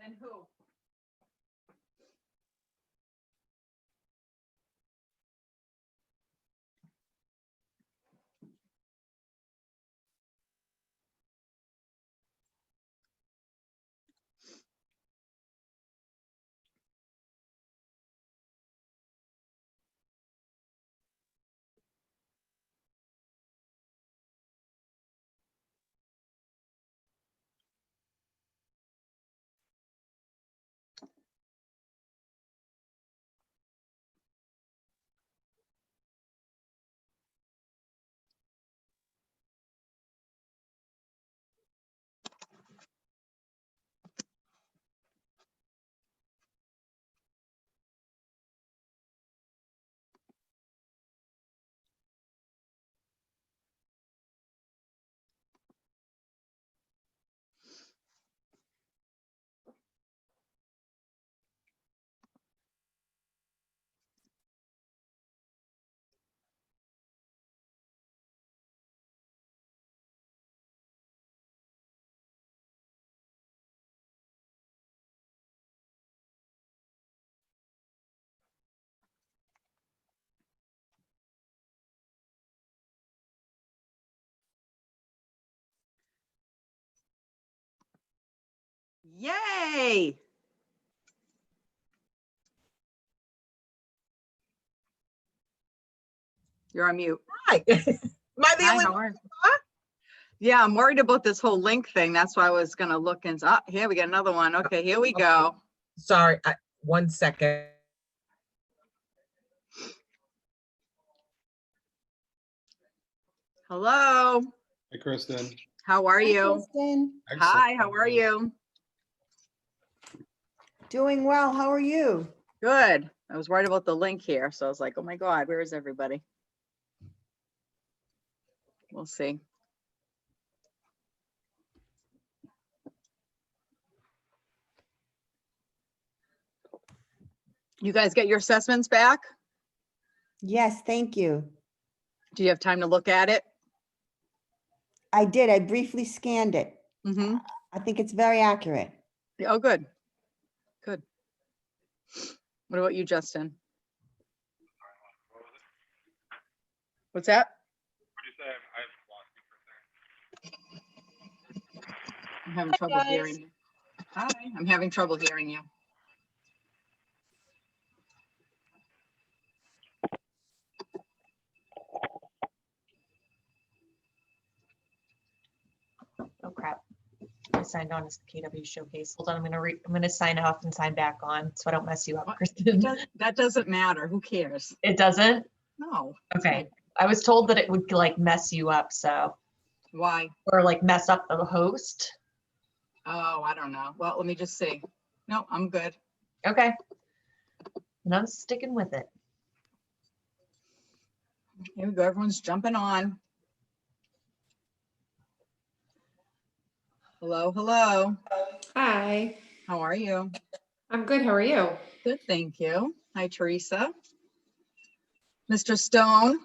Then who? Yay! You're on mute. Hi. Am I the Hi, only how one? are you? Yeah, I'm worried about this whole link thing. That's why I was gonna look and, here we got another one. Okay, here we go. Sorry, 1 second. Hello, Hey, Kristen. how are you? Kristin. Hi, how are you? Doing well. How are you? Good. I was worried about the link here, so I was like, oh my God, where is everybody? We'll see. You guys get your assessments back? Yes, thank you. Do you have time to look at it? I did. I briefly scanned it. Mm-hmm. I think it's very accurate. Oh, good. Good. What about you, Justin? What's that? I'm having trouble guys. hearing you. Hi, I'm having trouble hearing you. Oh crap. I signed on as the KW showcase. Hold on, I'm gonna sign off and sign back on so I don't mess you up, What? Kristen. That doesn't matter. Who cares? It doesn't? No. Okay. I was told that it would like mess you up, so, Why? or like mess up the host. Oh, I don't know. Well, let me just see. No, I'm good. Okay. And I'm sticking with it. Here we go. Everyone's jumping on. Hello, hello. Hi, How are you? I'm good. How are you? Good, thank you. Hi, Teresa. Mr. Stone,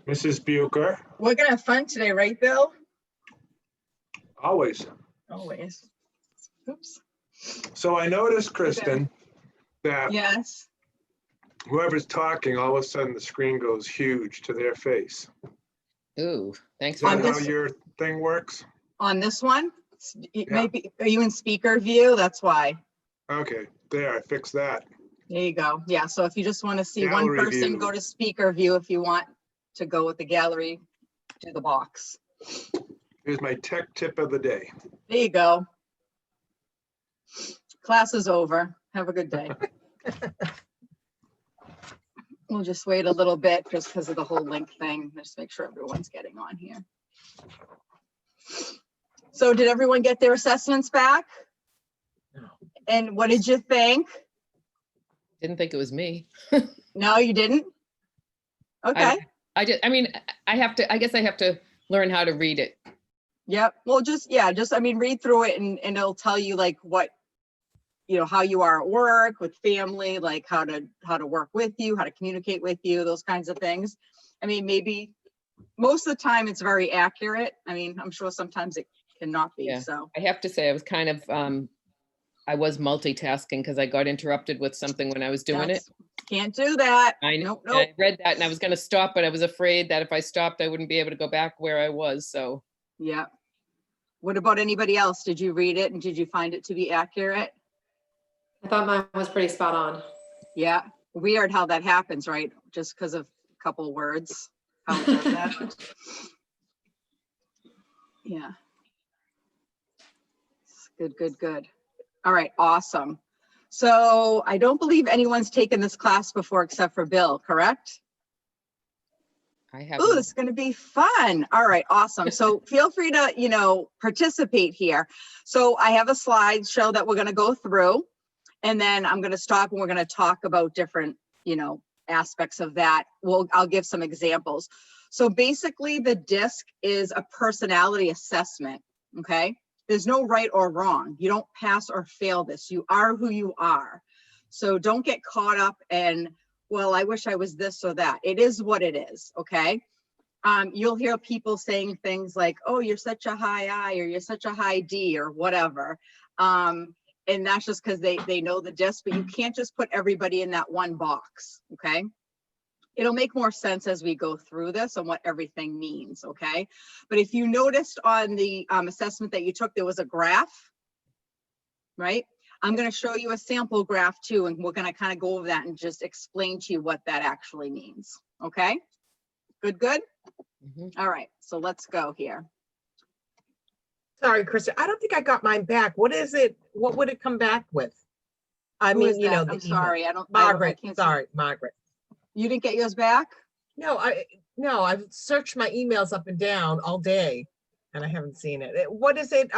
Mrs. Buker, we're gonna have fun today, right, Bill? always. Always. Oops. So I noticed, Kristen, that Yes. whoever's talking, all of a sudden the screen goes huge to their face. Ooh, thanks Is for On that how this- your thing works? On this one, Yeah. maybe, are you in speaker view? That's why. Okay, there, I fixed that. There you go. Yeah, so if you just want to see one Gallery person, view. go to speaker view. If you want to go with the gallery, do the box. Here's my tech tip of the day. There you go. Class is over. Have a good day. We'll just wait a little bit just because of the whole link thing. Just make sure everyone's getting on here. So did everyone get their assessments back? No. And what did you think? Didn't think it was me. No, you didn't? Okay. I mean, I guess I have to learn how to read it. Yep. Well, I mean, read through it and it'll tell you like what, how you are at work with family, like how to work with you, how to communicate with you, those kinds of things. I mean, maybe most of the time it's very accurate. I mean, I'm sure sometimes it cannot be, Yeah. so. I have to say I was kind of, I was multitasking because I got interrupted with something when I was doing it. that's- Can't do that. I know. Nope, I nope. read that and I was going to stop, but I was afraid that if I stopped, I wouldn't be able to go back where I was. So Yeah. What about anybody else? Did you read it and did you find it to be accurate? I thought mine was pretty spot on. Yeah. Weird how that happens, right? Just because of a couple of words, how it does that. Yeah. Good, good, good. All right, awesome. So I don't believe anyone's taken this class before except for Bill, correct? I have. Ooh, this is going to be fun. All right, awesome. So feel free to, participate here. So I have a slideshow that we're going to go through, and then I'm going to stop and we're going to talk about different, aspects of that. I'll give some examples. So basically the DISC is a personality assessment, okay? There's no right or wrong. You don't pass or fail this. You are who you are. So don't get caught up in, well, I wish I was this or that. It is what it is, okay? You'll hear people saying things like, oh, you're such a high I, or you're such a high D, or whatever. And that's just because they know the DISC, but you can't just put everybody in that one box, okay? It'll make more sense as we go through this and what everything means, okay? But if you noticed on the assessment that you took, there was a graph, right? I'm going to show you a sample graph too, and we're going to kind of go over that and just explain to you what that actually means, okay? Good, good? Mhm. All right, so let's go here. Sorry, Kristen, I don't think I got mine back. What is it? What would it come back with? I Who mean, is that? the I'm email. sorry, I Margaret, can't see. sorry, Margaret. You didn't get yours back? No, No, I've searched my emails up and down all day and I haven't seen it. What is it?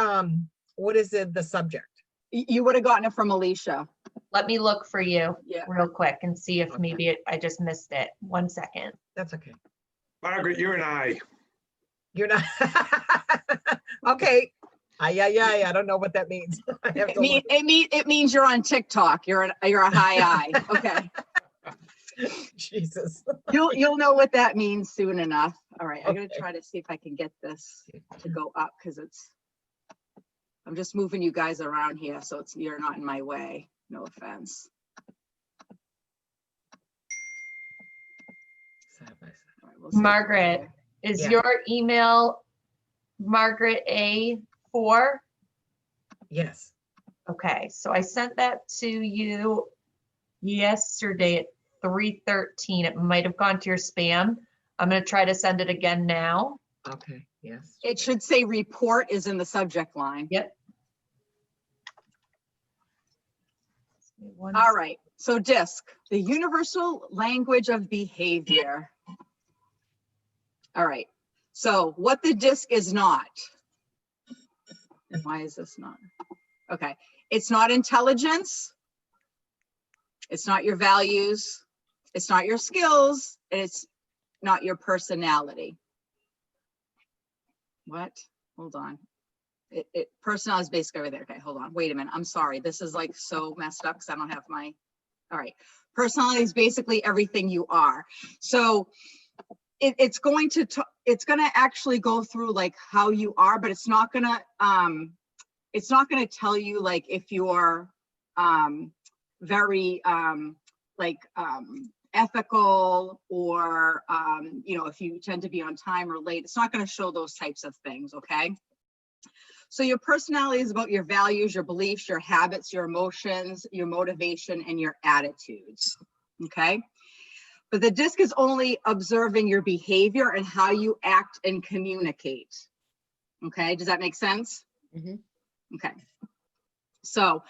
What is it, the subject? You would have gotten it from Alicia. Let me look for you Yeah. real quick and see if Okay. maybe I just missed it. 1 second. That's okay. Margaret, you're an I. You're not. Okay. I don't know what that means. I have to look. It means you're on TikTok. You're a high eye. Okay. Jesus. You'll know what that means soon enough. All right, I'm gonna Okay. try to see if I can get this to go up because I'm just moving you guys around here, so you're not in my way. No offense. Side by side. All right, we'll see. Margaret, is Yeah. your email Margaret A4? Yes. Okay, so I sent that to you yesterday at 3:13. It might have gone to your spam. I'm gonna try to send it again now. Okay. Yes. It should say report is in the subject line. Yep. All right, so DISC, the universal language of behavior. All right, so what the DISC is not. And why is this not? Okay, it's not intelligence. It's not your values. It's not your skills. And it's not your personality. What? Hold on. Personality is basically everything. Okay, hold on. Wait a minute. I'm sorry. This is like so messed up because I don't have my, all right. Personality is basically everything you are. So it's going to actually go through like how you are, but it's not gonna tell you like if you're very ethical or if you tend to be on time or late. It's not going to show those types of things. Okay. So your personality is about your values, your beliefs, your habits, your emotions, your motivation, and your attitudes. Okay. But the DISC is only observing your behavior and how you act and communicate. Okay. Does that make sense? Mhm. Okay. So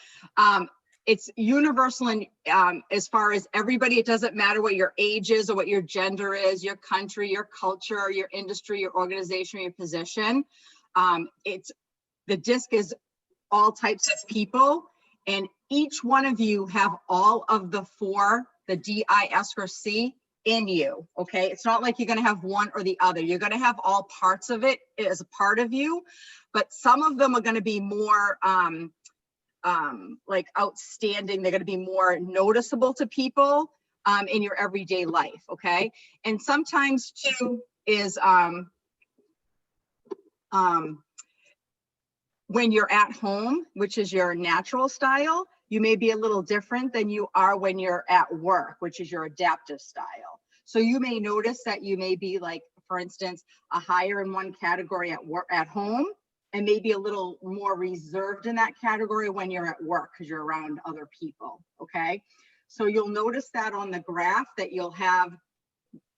it's universal in as far as everybody. It doesn't matter what your age is or what your gender is, your country, your culture, your industry, your organization, your position. The DISC is all types of people, and each one of you have all of the four, the D, I, S, or C in you. Okay. It's not like you're going to have one or the other. You're going to have all parts of it as a part of you, but some of them are going to be more like outstanding. They're going to be more noticeable to people in your everyday life. Okay. And sometimes too is when you're at home, which is your natural style, you may be a little different than you are when you're at work, which is your adaptive style. So you may notice that you may be like, for instance, a higher in one category at work, at home, and maybe a little more reserved in that category when you're at work because you're around other people. Okay. So you'll notice that on the graph that you'll have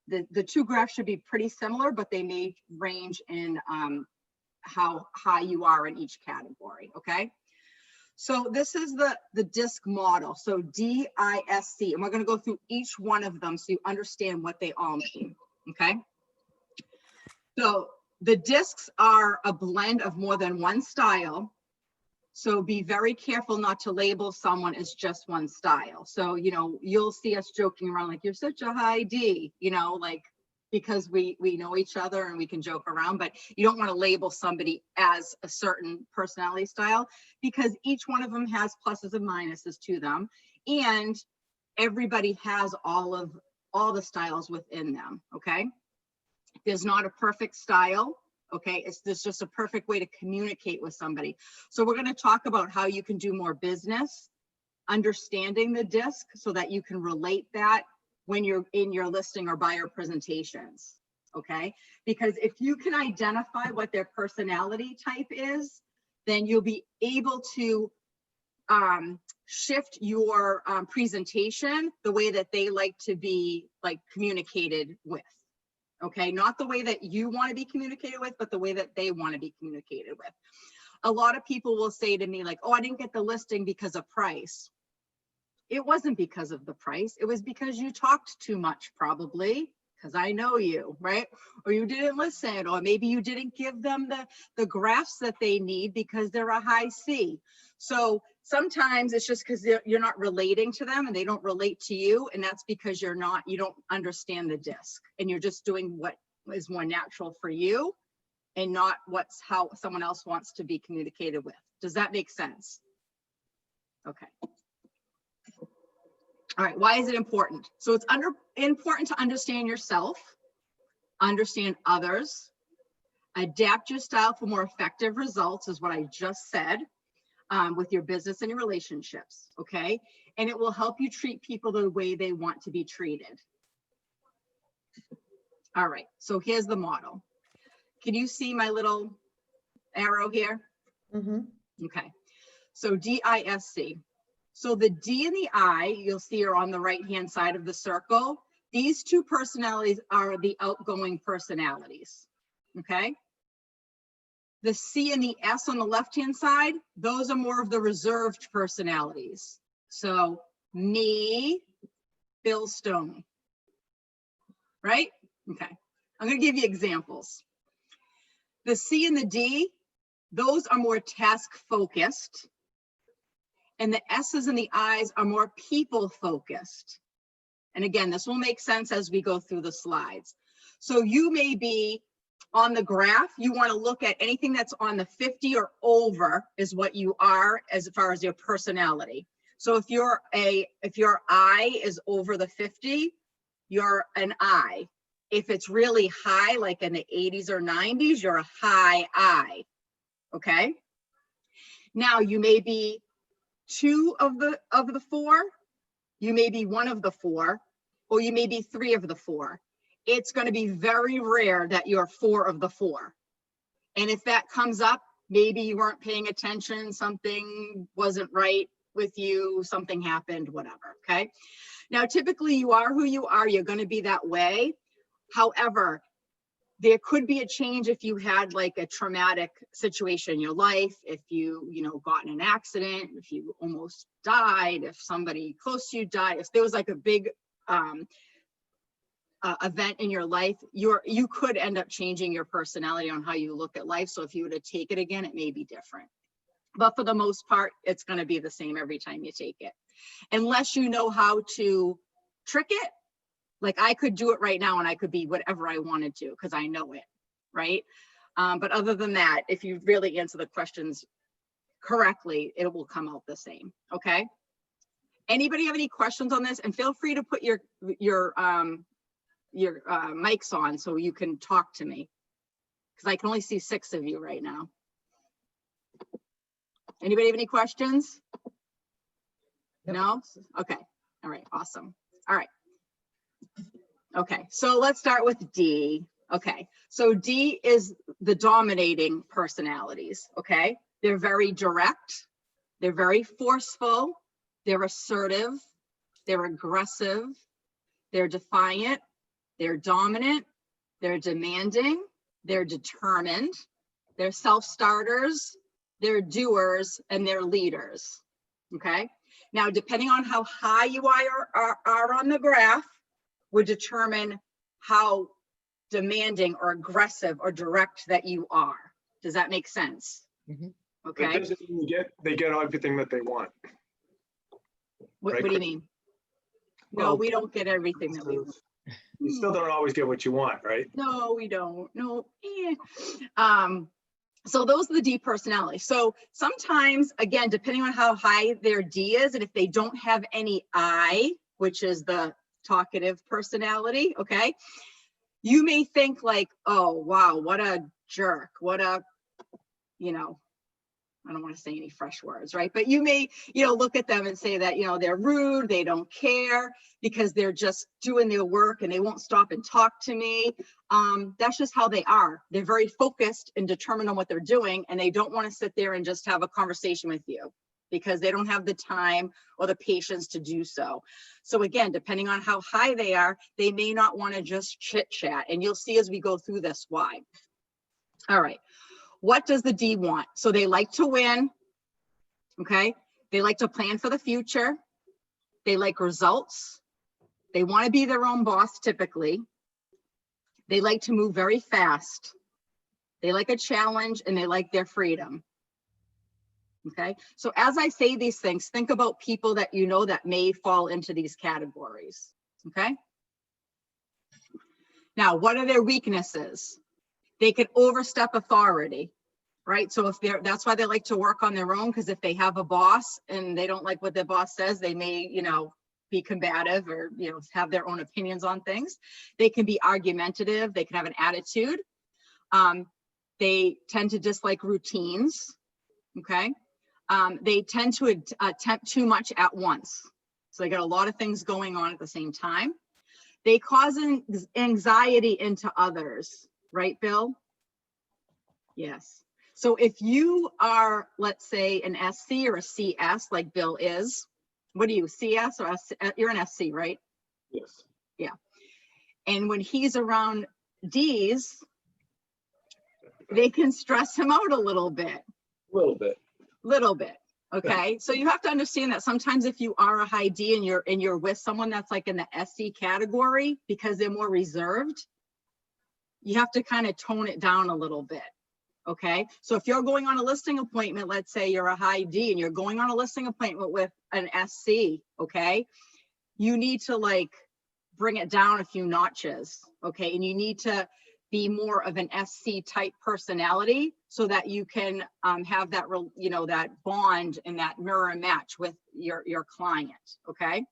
the two graphs should be pretty similar, but they may range in how high you are in each category. Okay. So this is the DISC model. So DISC, and we're going to go through each one of them so you understand what they all mean. Okay. So the DISCs are a blend of more than one style. So be very careful not to label someone as just one style. So, you'll see us joking around like, you're such a high D, like, because we know each other and we can joke around, but you don't want to label somebody as a certain personality style because each one of them has pluses and minuses to them. And everybody has all the styles within them. Okay. There's not a perfect style. Okay. There's just a perfect way to communicate with somebody. So we're going to talk about how you can do more business, understanding the DISC so that you can relate that when you're in your listing or buyer presentations. Okay. Because if you can identify what their personality type is, then you'll be able to shift your presentation the way that they like to be like communicated with. Okay. Not the way that you want to be communicated with, but the way that they want to be communicated with. A lot of people will say to me like, oh, I didn't get the listing because of price. It wasn't because of the price. It was because you talked too much, probably. because I know you, right? Or you didn't listen, or maybe you didn't give them the graphs that they need because they're a high C. So sometimes it's just because you're not relating to them and they don't relate to you. And that's because you don't understand the disc and you're just doing what is more natural for you and not how someone else wants to be communicated with. Does that make sense? Okay. All right, why is it important? So it's important to understand yourself, understand others, adapt your style for more effective results is what I just said, with your business and your relationships, okay? And it will help you treat people the way they want to be treated. All right, so here's the model. Can you see my little arrow here? Okay, so DISC. So the D and the I, you'll see are on the right-hand side of the circle. These two personalities are the outgoing personalities, okay? The C and the S on the left-hand side, those are more of the reserved personalities. So me, Bill Stone, right? Okay, I'm gonna give you examples. The C and the D, those are more task-focused. And the S's and the I's are more people-focused. And again, this will make sense as we go through the slides. So you may be on the graph, you want to look at anything that's on the 50 or over is what you are as far as your personality. So if your I is over the 50, you're an I. If it's really high, like in the 80s or 90s, you're a high I. Okay. Now you may be two of the four, you may be one of the four, or you may be three of the four. It's going to be very rare that you're four of the four. And if that comes up, maybe you weren't paying attention, something wasn't right with you, something happened, whatever, okay? Now, typically you are who you are, you're going to be that way. However, there could be a change if you had like a traumatic situation in your life, if you got in an accident, if you almost died, if somebody close to you died, if there was like a big event in your life, you could end up changing your personality on how you look at life. So if you were to take it again, it may be different. But for the most part, it's going to be the same every time you take it. Unless you know how to trick it. Like I could do it right now and I could be whatever I wanted to because I know it, right? But other than that, if you really answer the questions correctly, it will come out the same, okay? Anybody have any questions on this? And feel free to put your mics on so you can talk to me because I can only see 6 of you right now. Anybody have any questions? No? Okay, all right, awesome. All right. Okay, so let's start with D. Okay, so D is the dominating personalities, okay? They're very direct, they're very forceful, they're assertive, they're aggressive, they're defiant, they're dominant, they're demanding, they're determined, they're self-starters, they're doers, and they're leaders, okay? Now, depending on how high you are on the graph, would determine how demanding or aggressive or direct that you are. Does that make sense? Mhm. Okay. It doesn't mean they get everything that they want. What right, do you Chris? mean? No, Well, we don't get everything that we want. You still don't always get what you want, right? No, we don't. No. So those are the D personalities. So sometimes, again, depending on how high their D is, and if they don't have any I, which is the talkative personality, okay, you may think like, oh, wow, what a jerk, what a, I don't want to say any fresh words, right? But you may, look at them and say that, they're rude, they don't care because they're just doing their work and they won't stop and talk to me. That's just how they are. They're very focused and determined on what they're doing, and they don't want to sit there and just have a conversation with you because they don't have the time or the patience to do so. So again, depending on how high they are, they may not want to just chit chat, and you'll see as we go through this why. All right. What does the D want? So they like to win, okay? They like to plan for the future. They like results. They want to be their own boss typically. They like to move very fast. They like a challenge and they like their freedom. Okay, so as I say these things, think about people that you know that may fall into these categories. Okay. Now, what are their weaknesses? They can overstep authority, right? So if that's why they like to work on their own, because if they have a boss and they don't like what their boss says, they may, be combative or, have their own opinions on things. They can be argumentative. They can have an attitude. They tend to dislike routines. Okay. They tend to attempt too much at once. So they got a lot of things going on at the same time. They cause anxiety into others, right, Bill? Yes. So if you are, let's say, an SC or a CS, like Bill is, what are you, CS or SC? You're an SC, right? Yes. Yeah. And when he's around Ds, they can stress him out a little bit. Little bit. Okay. So you have to understand that sometimes if you are a high D and you're with someone that's like in the SC category, because they're more reserved, you have to kind of tone it down a little bit. Okay. So if you're going on a listing appointment, let's say you're a high D and you're going on a listing appointment with an SC, okay, you need to like bring it down a few notches. Okay. And you need to be more of an SC type personality so that you can have that, that bond and that mirror match with your client. Okay.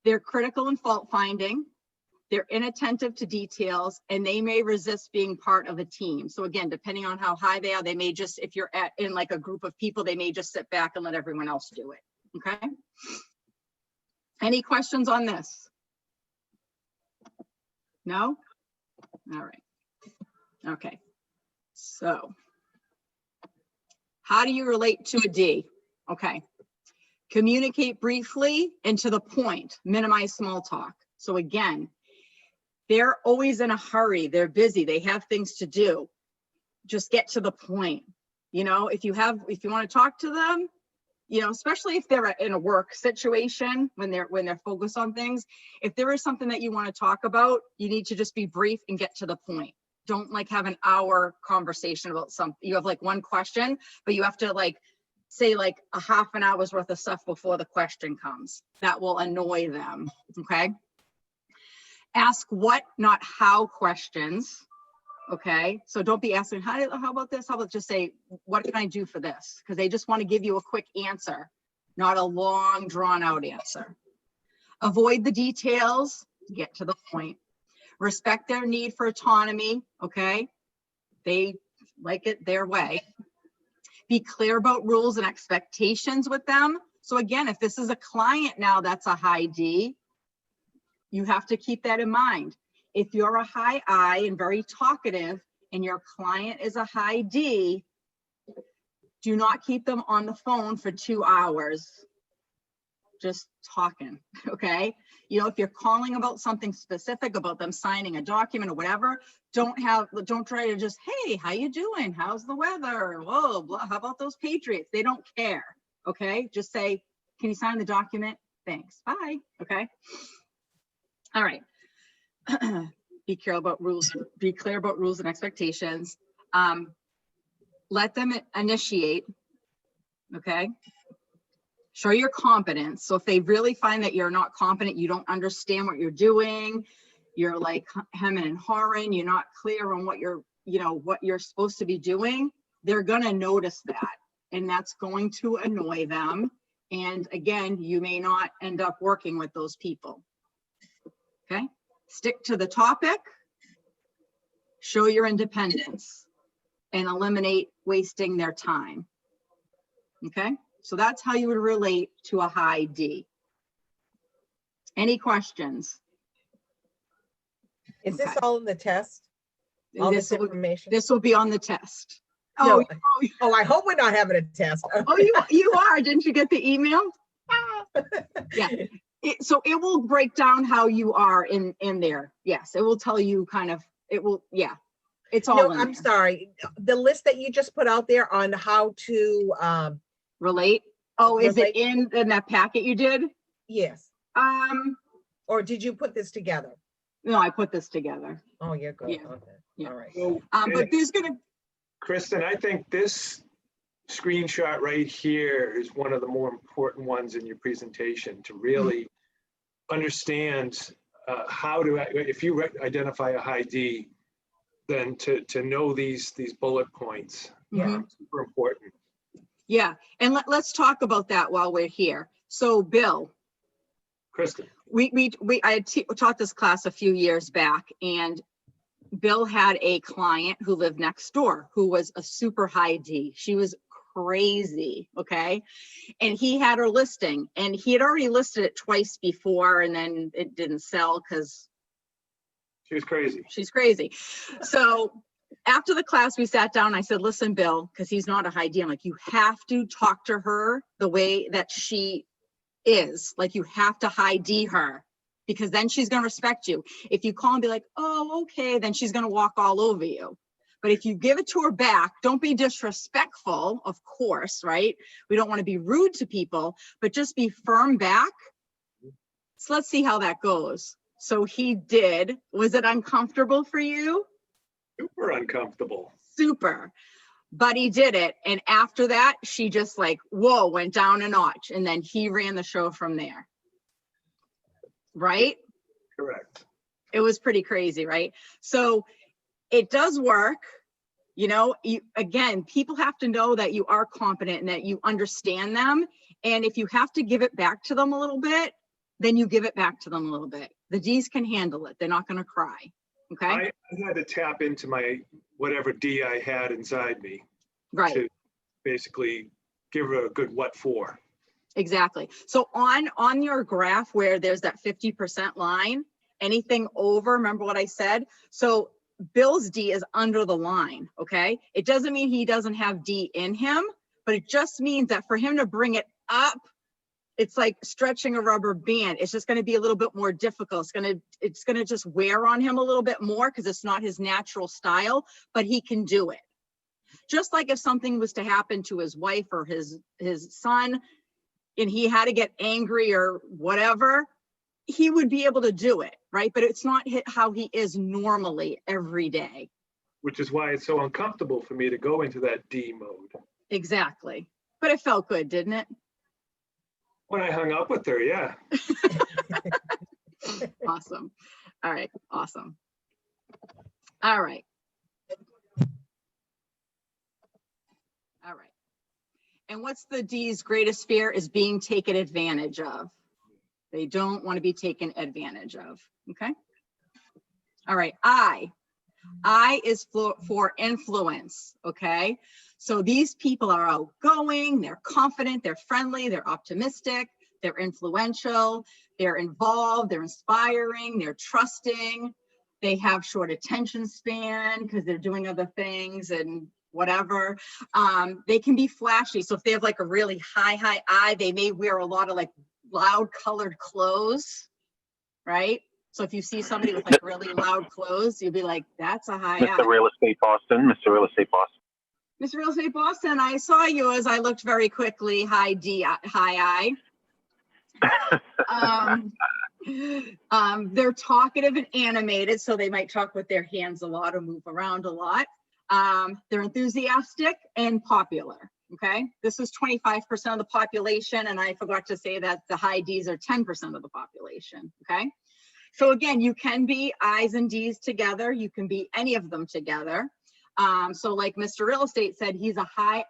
They're critical and fault finding. They're inattentive to details, and they may resist being part of a team. So again, depending on how high they are, they may just, if you're in like a group of people, they may just sit back and let everyone else do it. Okay. Any questions on this? No? All right. Okay. So how do you relate to a D? Okay. Communicate briefly and to the point, minimize small talk. So again, they're always in a hurry. They're busy. They have things to do. Just get to the point. If you want to talk to them, especially if they're in a work situation, when they're focused on things, if there is something that you want to talk about, you need to just be brief and get to the point. Don't like have an hour conversation about something. You have like one question, but you have to like say like a half an hour's worth of stuff before the question comes. That will annoy them. Okay. Ask what, not how questions. Okay. So don't be asking, how about this? How about just say, what can I do for this? Because they just want to give you a quick answer, not a long drawn out answer. Avoid the details, get to the point. Respect their need for autonomy. Okay. They like it their way. Be clear about rules and expectations with them. So again, if this is a client now that's a high D, you have to keep that in mind. If you're a high I and very talkative and your client is a high D, do not keep them on the phone for 2 hours just talking, okay? If you're calling about something specific, about them signing a document or whatever, don't try to just, hey, how you doing? How's the weather? Whoa, blah, how about those Patriots? They don't care, okay? Just say, can you sign the document? Thanks, bye, okay? All right. Be clear about rules and expectations. Let them initiate, okay? Show your competence. So if they really find that you're not competent, you don't understand what you're doing, you're like hemming and hawing, you're not clear on what you're supposed to be doing, they're gonna notice that. And that's going to annoy them. And again, you may not end up working with those people. Okay, stick to the topic, show your independence, and eliminate wasting their time. Okay, so that's how you would relate to a high D. Any questions? Is this Okay. all in the test? All this information? This will be on the test. No. Oh, I hope we're not having a test. You are. Didn't you get the email? Yeah. So it will break down how you are in there. Yes, it will tell you kind of, it will, yeah, it's all No, in I'm there. sorry. The list that you just put out there on how to Relate. Oh, is it relate- in that packet you did? yes. Or did you put this together? No, I put this together. Oh, you're good. Yeah. Okay. Yeah. All right. So, But there's gonna, Kristen, I think this screenshot right here is one of the more important ones in your presentation to really understand how to, if you identify a high D, then to know these bullet points. Mhm. Super important. Yeah, and let's talk about that while we're here. So Bill, Kristen, I had taught this class a few years back, and Bill had a client who lived next door who was a super high D. She was crazy, okay? And he had her listing, and he had already listed it twice before, and then it didn't sell because she was crazy. she's crazy. So after the class, we sat down, I said, listen, Bill, because he's not a high D, I'm like, you have to talk to her the way that she is. Like, you have to high D her, because then she's going to respect you. If you call and be like, oh, okay, then she's going to walk all over you. But if you give it to her back, don't be disrespectful, of course, right? We don't want to be rude to people, but just be firm back. So let's see how that goes. So he did. Was it uncomfortable for you? Super uncomfortable. Super. But he did it. And after that, she just like, whoa, went down a notch. And then he ran the show from there. Right? Correct. It was pretty crazy, right? So it does work. You know, again, people have to know that you are competent and that you understand them. And if you have to give it back to them a little bit, then you give it back to them a little bit. The D's can handle it. They're not going to cry. Okay. I had to tap into my whatever D I had inside me Right. to basically give her a good what for. Exactly. So on your graph where there's that 50% line, anything over, remember what I said? So Bill's D is under the line, okay? It doesn't mean he doesn't have D in him, but it just means that for him to bring it up, it's like stretching a rubber band. It's just going to be a little bit more difficult. It's going to just wear on him a little bit more because it's not his natural style, but he can do it. Just like if something was to happen to his wife or his son, and he had to get angry or whatever, he would be able to do it, right? But it's not how he is normally every day. Which is why it's so uncomfortable for me to go into that D mode. Exactly. But it felt good, didn't it? When I hung up with her, yeah. Awesome. All right. Awesome. All right. All right. And what's the D's greatest fear is being taken advantage of. They don't want to be taken advantage of. Okay. All right. I is for influence. Okay. So these people are outgoing, they're confident, they're friendly, they're optimistic, they're influential, they're involved, they're inspiring, they're trusting, they have short attention span because they're doing other things and whatever. They can be flashy. So if they have like a really high I, they may wear a lot of like loud colored clothes, right? So if you see somebody with like really loud clothes, you'll be like, that's a high Mr. I. Real Estate Boston, Mr. Real Estate Boston. Mr. Real Estate Boston, I saw you as I looked very quickly. High D, high I. They're talkative and animated, so they might talk with their hands a lot or move around a lot. They're enthusiastic and popular. Okay, this is 25% of the population, and I forgot to say that the high Ds are 10% of the population. Okay, so again, you can be I's and D's together. You can be any of them together. So like Mr. Real Estate said, he's a high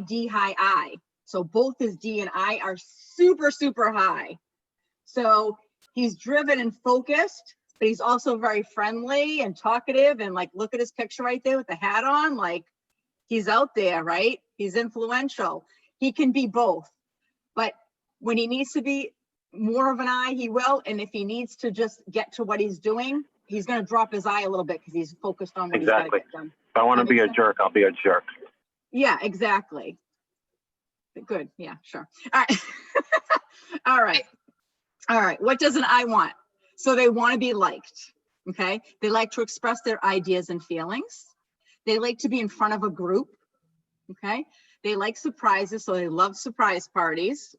D, high I. So both his D and I are super, super high. So he's driven and focused, but he's also very friendly and talkative. And like, look at his picture right there with the hat on. Like, he's out there, right? He's influential. He can be both. But when he needs to be more of an I, he will. And if he needs to just get to what he's doing, he's going to drop his eye a little bit because he's focused on what he's got to get done. If I want to That be makes a sense? jerk, I'll be a jerk. Yeah, exactly. Good. Yeah, sure. All right. All right. All right. What does an I want? So they want to be liked. Okay. They like to express their ideas and feelings. They like to be in front of a group. Okay. They like surprises. So they love surprise parties.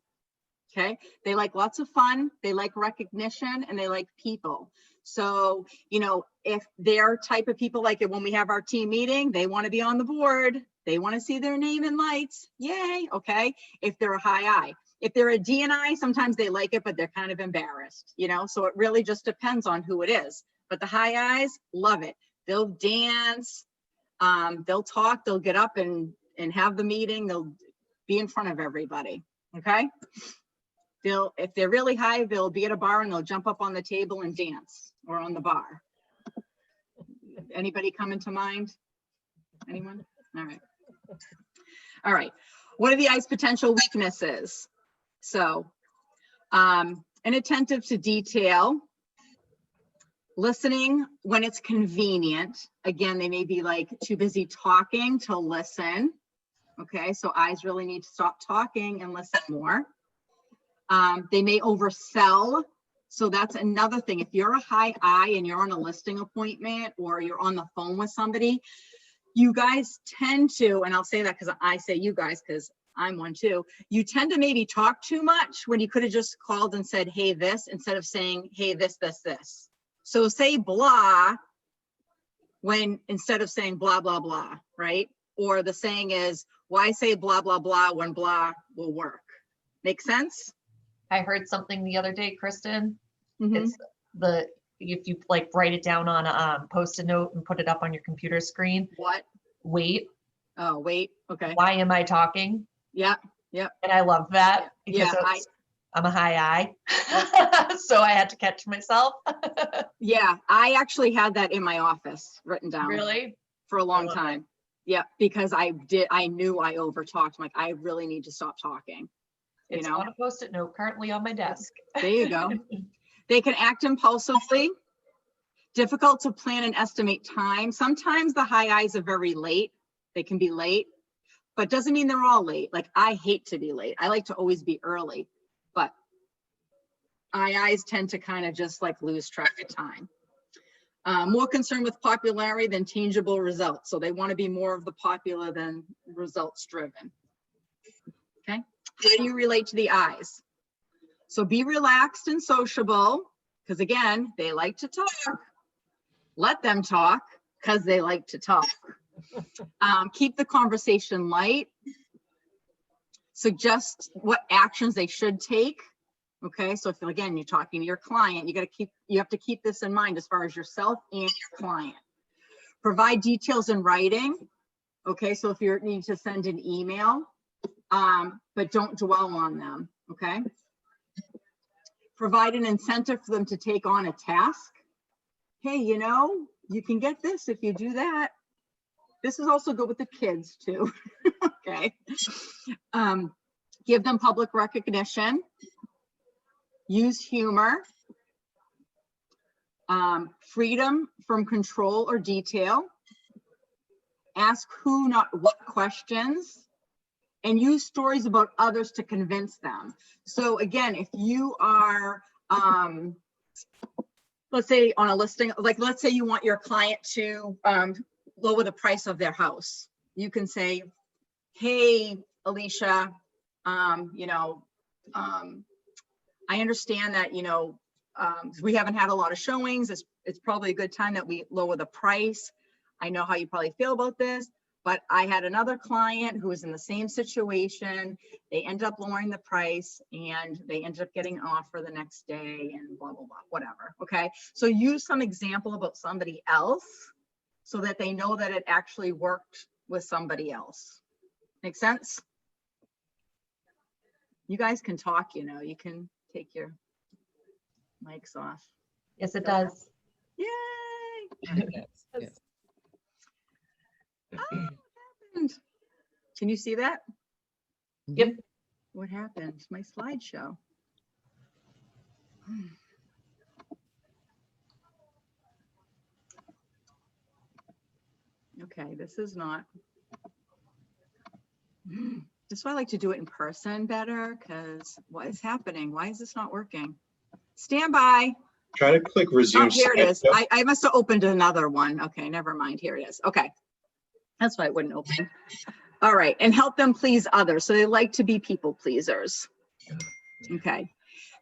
Okay, they like lots of fun, they like recognition, and they like people. So, you know, if they're type of people like it, when we have our team meeting, they want to be on the board, they want to see their name in lights, yay. Okay, if they're a high I. If they're a D&I, sometimes they like it, but they're kind of embarrassed, you know, so it really just depends on who it is. But the high I's love it. They'll dance, they'll talk, they'll get up and have the meeting, they'll be in front of everybody, okay? If they're really high, they'll be at a bar and they'll jump up on the table and dance, or on the bar. Anybody coming to mind? Anyone? All right. All right. What are the I's potential weaknesses? So, inattentive to detail, listening when it's convenient. Again, they may be like too busy talking to listen. Okay, so I's really need to stop talking and listen more. They may oversell. So that's another thing. If you're a high I and you're on a listing appointment or you're on the phone with somebody, you guys tend to, and I'll say that because I say you guys because I'm one too, you tend to maybe talk too much when you could have just called and said, hey, this, instead of saying, hey, this. So say blah when instead of saying blah, blah, blah, right? Or the saying is, why say blah, blah, blah when blah will work? Make sense? I heard something the other day, Kristin. Mhm. It's if you like write it down on a post-it note and put it up on your computer screen. What? Wait, Oh, wait. Okay. why am I talking? Yeah. And I love that because Yeah. I'm a high I. So I had to catch myself. Yeah. I actually had that in my office written down Really? for a long love time. Yeah. Because I knew I overtalked. I'm like, I really need to stop talking. You It's know, on a post-it note currently on my desk. there you go. They can act impulsively, difficult to plan and estimate time. Sometimes the high I's are very late. They can be late, but doesn't mean they're all late. Like I hate to be late. I like to always be early, but I's tend to kind of just like lose track of time. More concerned with popularity than tangible results. So they want to be more of the popular than results driven. Okay. How do you relate to the I's? So be relaxed and sociable, because again, they like to talk. Let them talk, because they like to talk. Keep the conversation light. Suggest what actions they should take. Okay, so if again, you're talking to your client, you have to keep this in mind as far as yourself and your client. Provide details in writing. Okay, so if you need to send an email, but don't dwell on them. Okay. Provide an incentive for them to take on a task. Hey, you know, you can get this if you do that. This is also good with the kids too. Okay. Give them public recognition. Use humor. Freedom from control or detail. Ask who, not what questions. And use stories about others to convince them. So again, if you are, let's say on a listing, like let's say you want your client to lower the price of their house. You can say, hey, Alicia, you know, I understand that, you know, we haven't had a lot of showings. It's probably a good time that we lower the price. I know how you probably feel about this. But I had another client who was in the same situation. They ended up lowering the price and they ended up getting an offer the next day and blah, blah, blah, whatever. Okay. So use some example about somebody else so that they know that it actually worked with somebody else. Make sense? You guys can talk, you know, you can take your mics off. Yes, it does. Yay. Yes. Oh, what happened? Can you see that? Yep. What happened? My slideshow. Okay, this is not. That's why I like to do it in person better, because what is happening? Why is this not working? Stand by. Try to click resume. Oh, here it is. slideshow. I must have opened another one. Okay, never mind. Here it is. Okay. That's why it wouldn't open. All right. And help them please others. So they like to be people pleasers. Okay.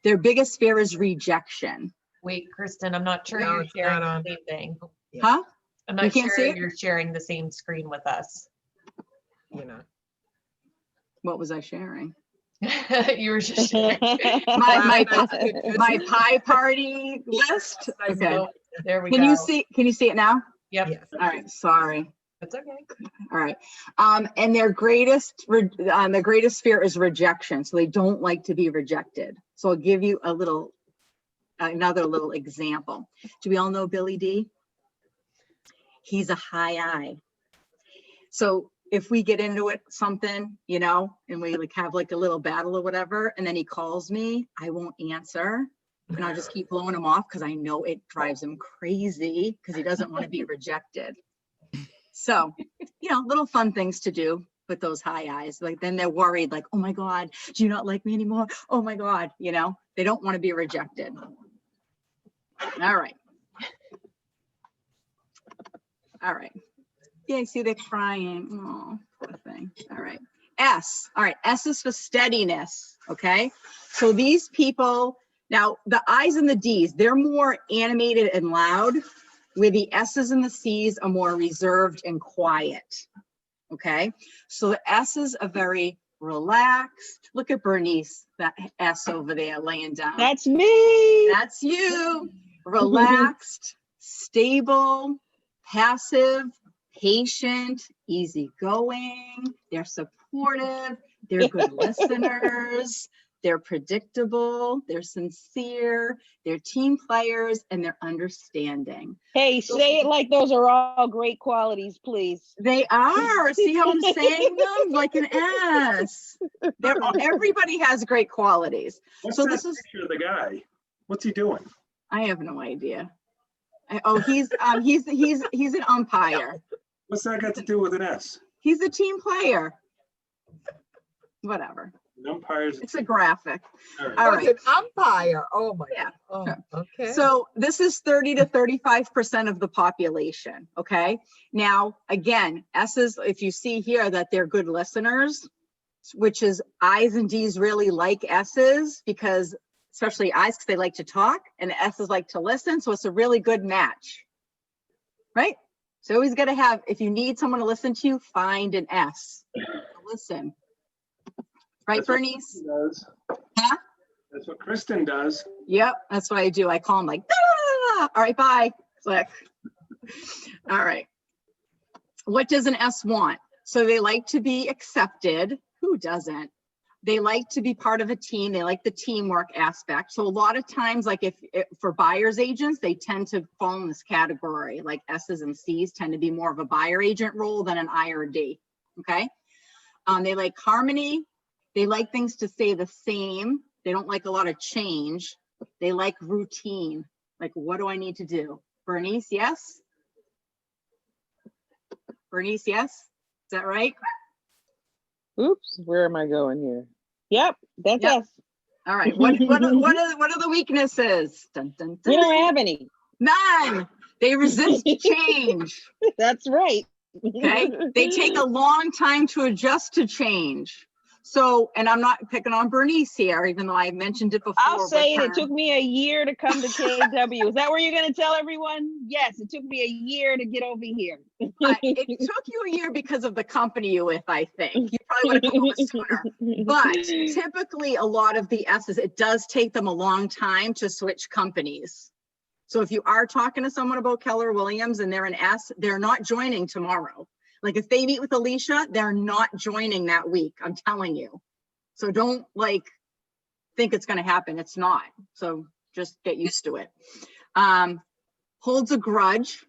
Their biggest fear is rejection. Wait, Kristen, I'm not sure No, you're it's sharing not the on. same thing. Yeah. Huh? I'm You not can't see sure it? you're sharing the same screen with us. You know. What was I sharing? You were just sharing. My Wow, that's good. my pie party list. Nice. Okay. Nope, there we Can go. you see it now? Yep, Yes. All right. Sorry. that's okay. All right. And their greatest fear is rejection. So they don't like to be rejected. So I'll give you another little example. Do we all know Billy D? He's a high I. So if we get into it, something, you know, and we like have like a little battle or whatever, and then he calls me, I won't answer. And I'll just keep blowing him off because I know it drives him crazy because he doesn't want to be rejected. So, you know, little fun things to do with those high eyes. Like then they're worried, like, oh my God, do you not like me anymore? Oh my God, you know, they don't want to be rejected. All right. All right. Yeah, I see they're crying. Oh, poor thing. All right. S. All right. S is for steadiness. Okay. So these people, now the I's and the D's, they're more animated and loud, where the S's and the C's are more reserved and quiet. Okay. So the S's are very relaxed. Look at Bernice, that S over there laying down. That's me. That's you. Relaxed, stable, passive, patient, easygoing. They're supportive. They're good listeners. They're predictable. They're sincere. They're team players, and they're understanding. Hey, say it like those are all great qualities, please. They are. See how I'm saying them like an S. Everybody has great qualities. What's So that this is. picture of the guy? What's he doing? I have no idea. He's an umpire. What's that got to do with an S? He's a team player. Whatever. An umpire's. It's a graphic. All right. All Oh, right. it's an umpire. Oh my. Yeah. Oh, okay. So this is 30 to 35% of the population. Okay. Now, again, S's, if you see here that they're good listeners, which is I's and D's really like S's because especially I's because they like to talk and the S's like to listen. So it's a really good match, right? So always got to have, if you need someone to listen to you, find an S to listen. Right, That's what Bernice? Kristen does. Huh? That's what Kristen does. Yep, that's what I do. I call them like, "Da-da-da-da-da." All right, bye. Click. All right. What does an S want? So they like to be accepted. Who doesn't? They like to be part of a team. They like the teamwork aspect. So a lot of times, like if for buyer's agents, they tend to fall in this category. Like S's and C's tend to be more of a buyer agent role than an I or a D. Okay. They like harmony. They like things to stay the same. They don't like a lot of change. They like routine. Like, what do I need to do? Bernice, yes? Bernice, yes? Is that right? Oops, where am I going here? Yep, that's Yep. us. All right. What are the weaknesses? Dun, dun, dun. We don't have any. None. They resist change. That's right. Okay. They take a long time to adjust to change. So, and I'm not picking on Bernice here, even though I mentioned it before. I'll say with it her. took me a year to come to KW. Is that where you're going to tell everyone? Yes, it took me a year to get over here. It took you a year because of the company you're with, I think. You probably would have come over sooner. But typically, a lot of the S's, it does take them a long time to switch companies. So if you are talking to someone about Keller Williams and they're an S, they're not joining tomorrow. Like if they meet with Alicia, they're not joining that week. I'm telling you. So don't like think it's going to happen. It's not. So just get used to it. Holds a grudge.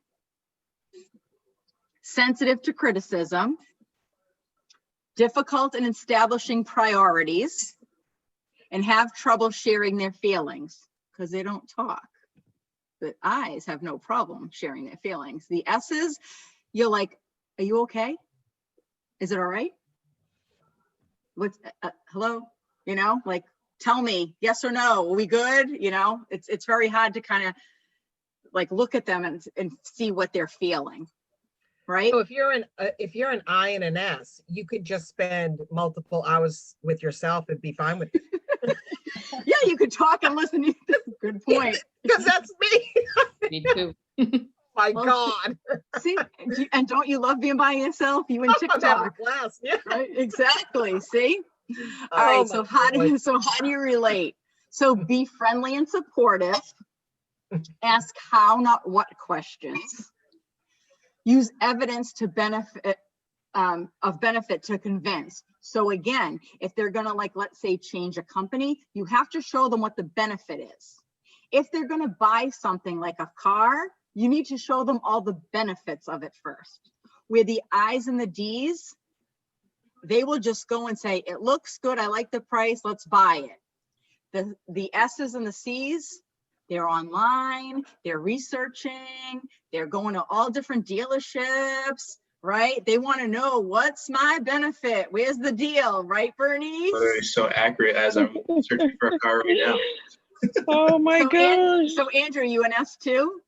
Sensitive to criticism. Difficult in establishing priorities. And have trouble sharing their feelings because they don't talk. The I's have no problem sharing their feelings. The S's, you're like, are you okay? Is it all right? What's hello? You know, like tell me yes or no. Are we good? You know, it's very hard to kind of like look at them and see what they're feeling. right? So if you're an I and an S, you could just spend multiple hours with yourself and be fine with it. Yeah, you could talk and listen. Good point. Because that's me. Me too. My Well, God. See, and don't you love being by yourself? You and I'm having a TikTok, blast. Yeah. right? Exactly. See? All Oh right. my So how do God. you, so how do you relate? So be friendly and supportive. Ask how, not what questions. Use evidence to benefit, of benefit to convince. So again, if they're gonna, like, let's say change a company, you have to show them what the benefit is. If they're gonna buy something like a car, you need to show them all the benefits of it first. Where the I's and the D's, they will just go and say, it looks good, I like the price, let's buy it. The S's and the C's, they're online, they're researching, they're going to all different dealerships, right? They want to know, what's my benefit? Where's the deal, right, Bernice? Literally so accurate as I'm searching for a car right now. Oh my gosh. So Andrew, you an S too?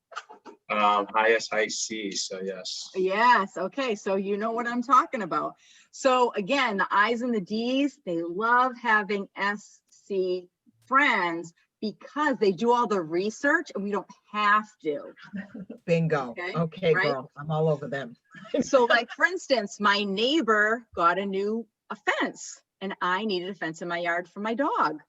ISIC, so yes. Yes, okay, so you know what I'm talking about. So again, the I's and the D's, they love having SC friends because they do all the research and we don't have to. Bingo. Okay, right? girl. I'm all over them. So like, for instance, my neighbor got a fence and I needed a fence in my yard for my dog.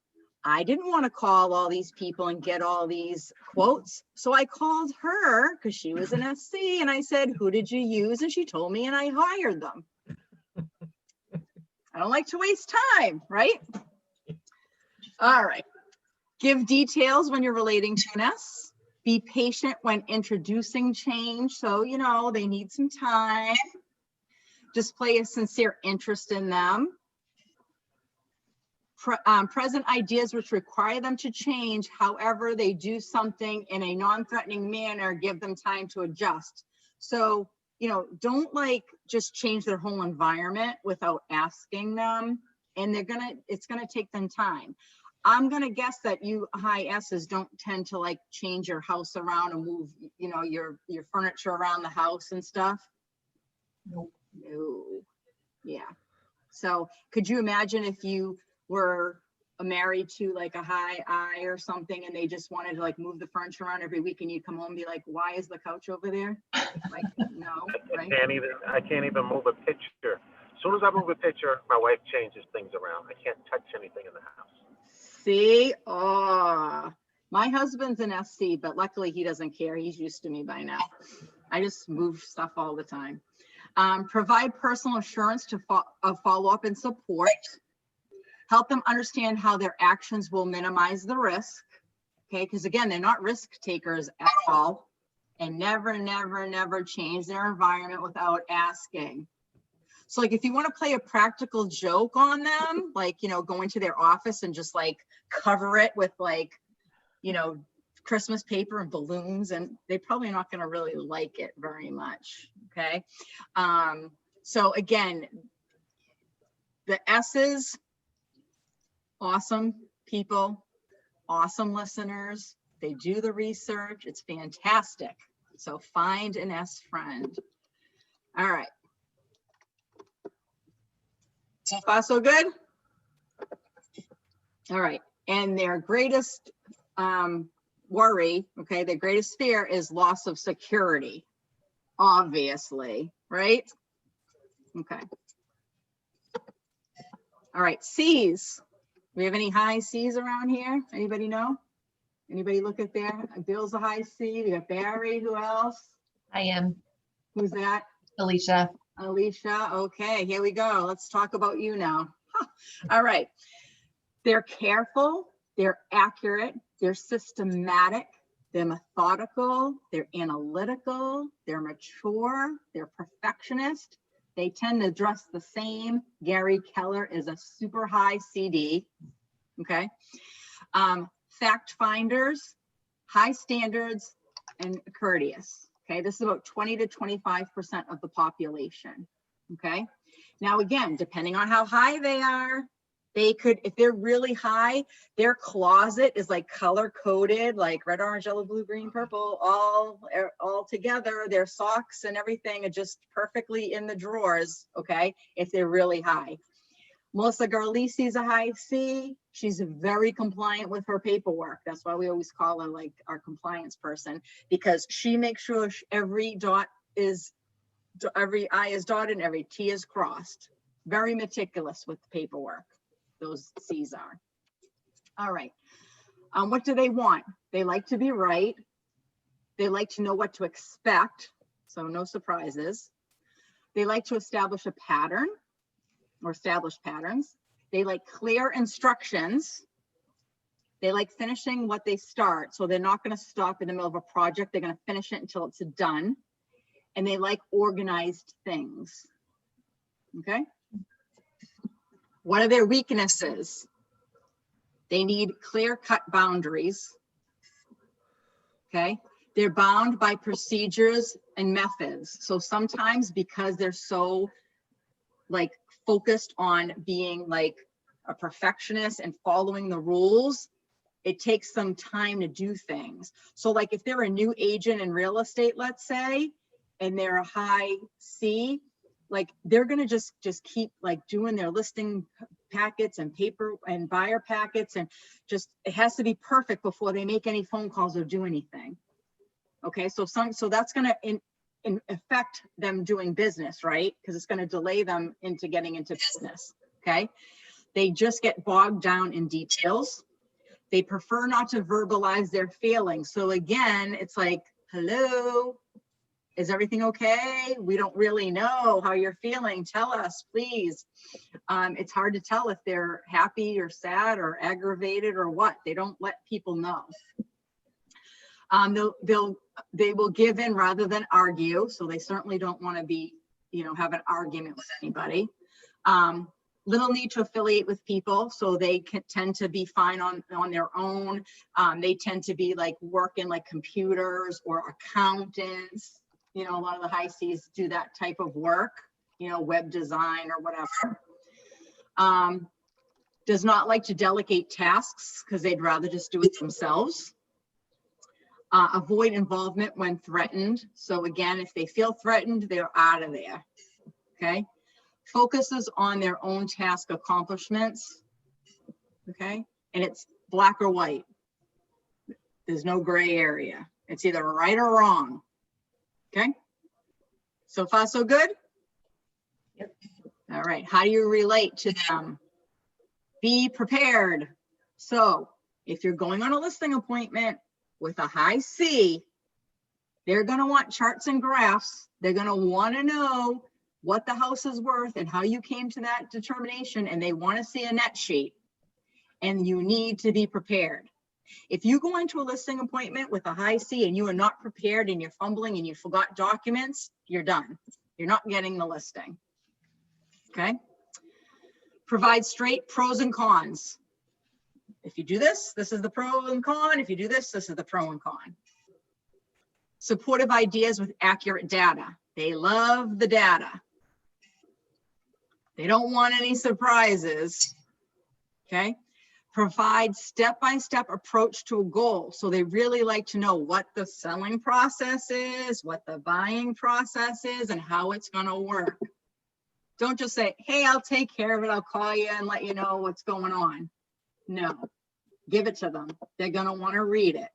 I didn't want to call all these people and get all these quotes. So I called her because she was an SC and I said, who did you use? And she told me and I hired them. I don't like to waste time, right? All right. Give details when you're relating to an S. Be patient when introducing change. So, you know, they need some time. Display a sincere interest in them. Present ideas which require them to change. However, they do something in a non-threatening manner, give them time to adjust. So, you know, don't like just change their whole environment without asking them. And it's gonna take them time. I'm gonna guess that you high S's don't tend to like change your house around and move, you know, your furniture around the house and stuff. Nope. No. Yeah. So could you imagine if you were married to like a high I or something and they just wanted to like move the furniture around every week and you come home and be like, why is the couch over there? Like, no, right? I can't even move a picture. As soon as I move a picture, my wife changes things around. I can't touch anything in the house. See, oh, my husband's an SC, but luckily he doesn't care. He's used to me by now. I just move stuff all the time. Provide personal assurance to follow up and support. Help them understand how their actions will minimize the risk. Okay, because again, they're not risk takers at all. And never, never, never change their environment without asking. So like if you want to play a practical joke on them, like, you know, go into their office and just like cover it with like, you know, Christmas paper and balloons, and they probably not going to really like it very much. Okay. So again, the S's, awesome people, awesome listeners. They do the research. It's fantastic. So find an S friend. All right. So far, so good? All right. And their greatest worry, okay, their greatest fear is loss of security, obviously, right? Okay. All right, C's. We have any high C's around here? Anybody know? Anybody look at there? Bill's a high C. We got Barry. Who else? I am Who's that? Alicia. Alicia. Okay, here we go. Let's talk about you now. All right. They're careful, they're accurate, they're systematic, they're methodical, they're analytical, they're mature, they're perfectionist. They tend to dress the same. Gary Keller is a super high CD. Okay. Fact finders, high standards, and courteous. Okay. This is about 20 to 25% of the population. Okay. Now, again, depending on how high they are, They could, if they're really high, their closet is like color coded, like red, orange, yellow, blue, green, purple, all together. Their socks and everything are just perfectly in the drawers, okay, if they're really high. Melissa Garlisi is a high C. She's very compliant with her paperwork. That's why we always call her like our compliance person, because she makes sure every I is dotted and every T is crossed. Very meticulous with the paperwork. Those C's are. All right. What do they want? They like to be right. They like to know what to expect, so no surprises. They like to establish a pattern or establish patterns. They like clear instructions. They like finishing what they start, so they're not going to stop in the middle of a project. They're going to finish it until it's done. And they like organized things. Okay. What are their weaknesses? They need clear-cut boundaries. Okay. They're bound by procedures and methods. So sometimes, because they're so like focused on being like a perfectionist and following the rules, it takes some time to do things. So like if they're a new agent in real estate, let's say, and they're a high C, like they're gonna just keep like doing their listing packets and paper and buyer packets, and just, it has to be perfect before they make any phone calls or do anything. Okay, so that's gonna affect them doing business, right? Because it's gonna delay them into getting into business. Okay, they just get bogged down in details. They prefer not to verbalize their feelings. So again, it's like, hello, is everything okay? We don't really know how you're feeling. Tell us, please. It's hard to tell if they're happy or sad or aggravated or what. They don't let people know. They will give in rather than argue. So they certainly don't want to be, have an argument with anybody. Little need to affiliate with people, so they can tend to be fine on their own. They tend to be like working like computers or accountants. A lot of the high C's do that type of work, web design or whatever. Does not like to delegate tasks because they'd rather just do it themselves. Avoid involvement when threatened. So again, if they feel threatened, they're out of there. Okay. Focuses on their own task accomplishments. Okay. And it's black or white. There's no gray area. It's either right or wrong. Okay. So far, so good? Yep. All right. How do you relate to them? Be prepared. So if you're going on a listing appointment with a high C, they're going to want charts and graphs. They're going to want to know what the house is worth and how you came to that determination. And they want to see a net sheet. And you need to be prepared. If you go into a listing appointment with a high C and you are not prepared and you're fumbling and you forgot documents, you're done. You're not getting the listing. Okay. Provide straight pros and cons. If you do this, this is the pro and con. If you do this, this is the pro and con. Supportive ideas with accurate data. They love the data. They don't want any surprises. Okay. Provide step-by-step approach to a goal. So they really like to know what the selling process is, what the buying process is, and how it's going to work. Don't just say, hey, I'll take care of it. I'll call you and let you know what's going on. No, give it to them. They're going to want to read it.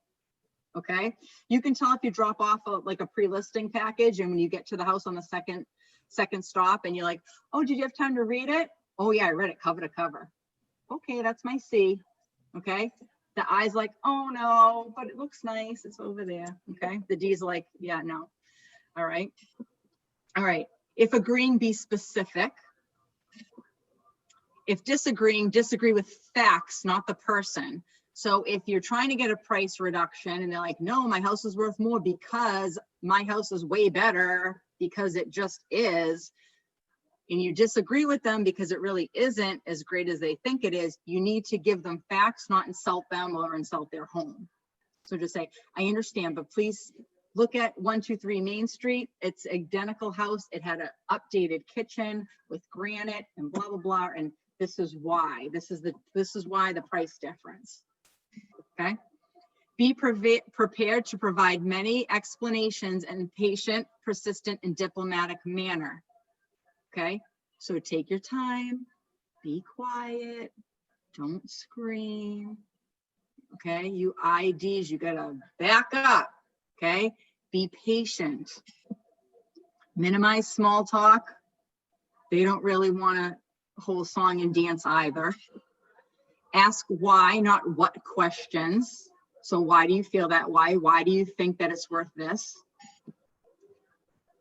Okay. You can tell if you drop off like a pre-listing package, and when you get to the house on the second stop and you're like, oh, did you have time to read it? Oh yeah, I read it cover to cover. Okay, that's my C. Okay. The I's like, oh no, but it looks nice. It's over there. Okay. The D's like, yeah, no. All right. All right. If agreeing, be specific. If disagreeing, disagree with facts, not the person. So if you're trying to get a price reduction and they're like, no, my house is worth more because my house is way better because it just is, and you disagree with them because it really isn't as great as they think it is, you need to give them facts, not insult them or insult their home. So just say, I understand, but please look at 123 Main Street. It's identical house. It had an updated kitchen with granite and blah, blah, blah. And This is why. This is why the price difference. Okay. Be prepared to provide many explanations in patient, persistent, and diplomatic manner. Okay. So take your time, be quiet, don't scream. Okay. You IDs, you gotta back up. Okay. Be patient. Minimize small talk. They don't really want a whole song and dance either. Ask why, not what questions. So why do you feel that way? Why do you think that it's worth this?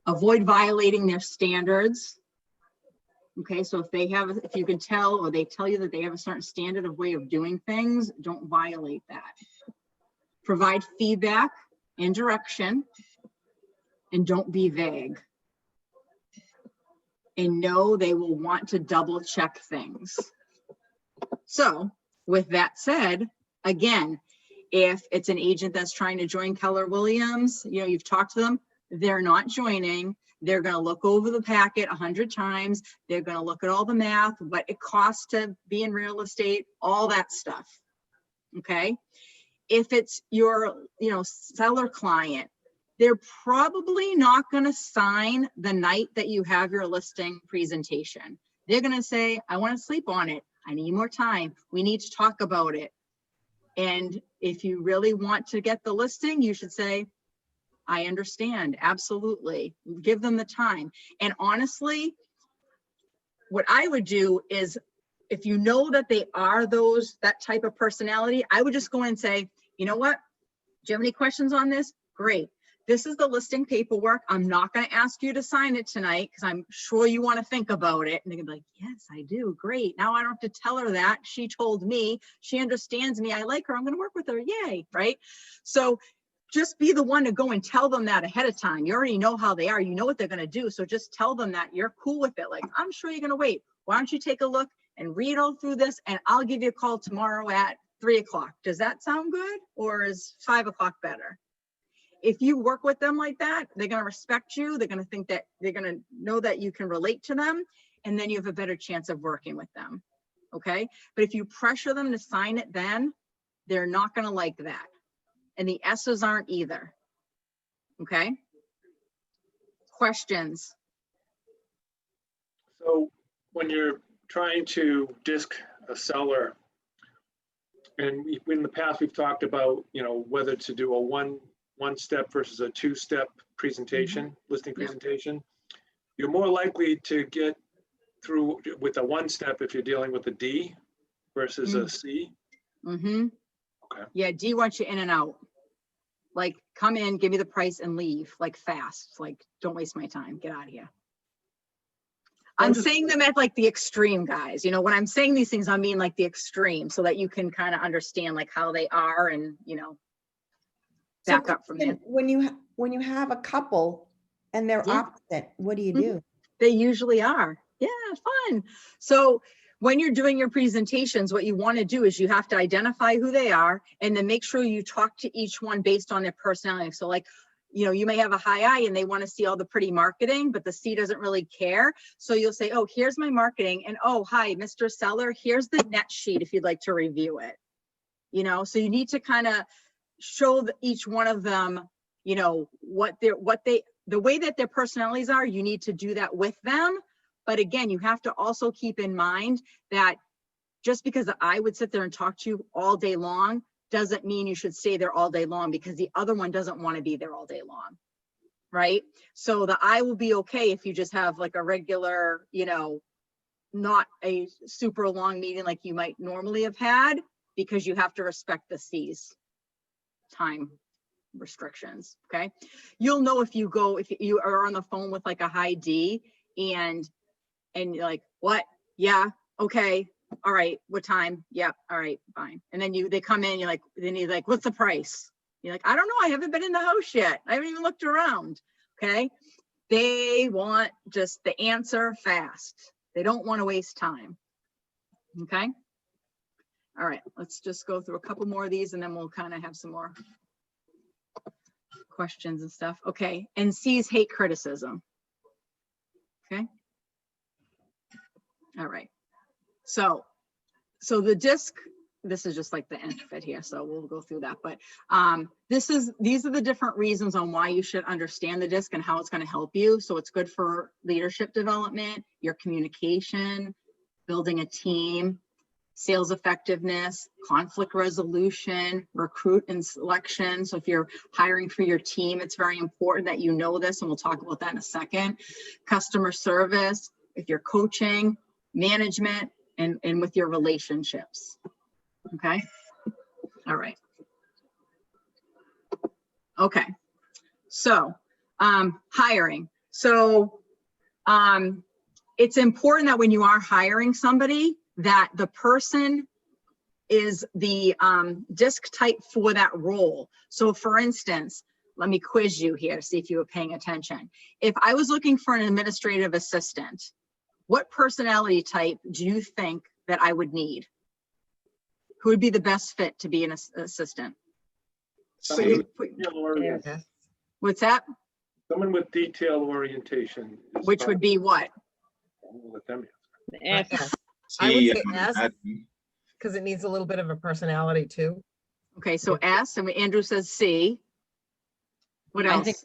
Avoid violating their standards. Okay, so if you can tell, or they tell you that they have a certain standard of way of doing things, don't violate that. Provide feedback and direction, and don't be vague. And know they will want to double check things. So with that said, again, if it's an agent that's trying to join Keller Williams, you've talked to them, they're not joining. They're going to look over the packet 100 times. They're going to look at all the math, what it costs to be in real estate, all that stuff. Okay. If it's your, seller client, they're probably not going to sign the night that you have your listing presentation. They're going to say, I want to sleep on it. I need more time. We need to talk about it. And if you really want to get the listing, you should say, I understand. Absolutely. Give them the time. And honestly, what I would do is, if you know that they are that type of personality, I would just go in and say, you know what? Do you have any questions on this? Great. This is the listing paperwork. I'm not going to ask you to sign it tonight because I'm sure you want to think about it. And they're gonna be like, yes, I do. Great. Now I don't have to tell her that. She told me. She understands me. I like her. I'm going to work with her. Yay. Right. So just be the one to go and tell them that ahead of time. You already know how they are. You know what they're going to do. So just tell them that you're cool with it. Like, I'm sure you're going to wait. Why don't you take a look and read all through this, and I'll give you a call tomorrow at 3 o'clock. Does that sound good? Or is 5 o'clock better? If you work with them like that, they're going to respect you. They're going to think that they're going to know that you can relate to them, and then you have a better chance of working with them. Okay. But if you pressure them to sign it, then they're not going to like that. And the S's aren't either. Okay. Questions? So when you're trying to disc a seller, and in the past we've talked about, whether to do a one step versus a two-step presentation, listing presentation, you're more likely to get through with a one step if you're dealing with a D versus a C. Mm-hmm. Okay. Yeah, D wants you in and out. Like, come in, give me the price and leave, like fast. Like, don't waste my time. Get out of here. I'm saying them at like the extreme, guys. When I'm saying these things, I mean like the extreme, so that you can kind of understand like how they are and, back up from there. When you have a couple and they're Yeah. opposite, what do you do? They usually are. Yeah, fun. So when you're doing your presentations, what you want to do is you have to identify who they are, and then make sure you talk to each one based on their personality. So like, you may have a high I and they want to see all the pretty marketing, but the C doesn't really care. So you'll say, oh, here's my marketing. And oh, hi, Mr. Seller, here's the net sheet if you'd like to review it. So you need to kind of show each one of them, the way that their personalities are. You need to do that with them. But again, you have to also keep in mind that just because I would sit there and talk to you all day long doesn't mean you should stay there all day long, because the other one doesn't want to be there all day long. Right. So the I will be okay if you just have like a regular, not a super long meeting like you might normally have had, because you have to respect the C's time restrictions. Okay. You'll know if you are on the phone with like a high D and you're like, what? Yeah. Okay. All right. What time? Yep. All right. Fine. And then they come in, you're like, what's the price? You're like, I don't know. I haven't been in the house yet. I haven't even looked around. Okay. They want just the answer fast. They don't want to waste time. Okay. All right. Let's just go through a couple more of these and then we'll kind of have some more questions and stuff. Okay. And C's hate criticism. Okay. All right. So the disc, this is just like the end of it here, so we'll go through that. But these are the different reasons on why you should understand the disc and how it's going to help you. So it's good for leadership development, your communication, building a team, sales effectiveness, conflict resolution, recruit and selection. So if you're hiring for your team, it's very important that you know this, and we'll talk about that in a second. Customer service, if you're coaching, management, and with your relationships. Okay. All right. Okay. So hiring. So it's important that when you are hiring somebody, that the person is the disc type for that role. So for instance, let me quiz you here to see if you were paying attention. If I was looking for an administrative assistant, what personality type do you think that I would need? Who would be the best fit to be an assistant? Someone What's that? with detail orientation. Which would be what? Let them F. I would say T, S, because it needs a little bit of a personality too. Okay, so S, and Andrew says C. What I else? think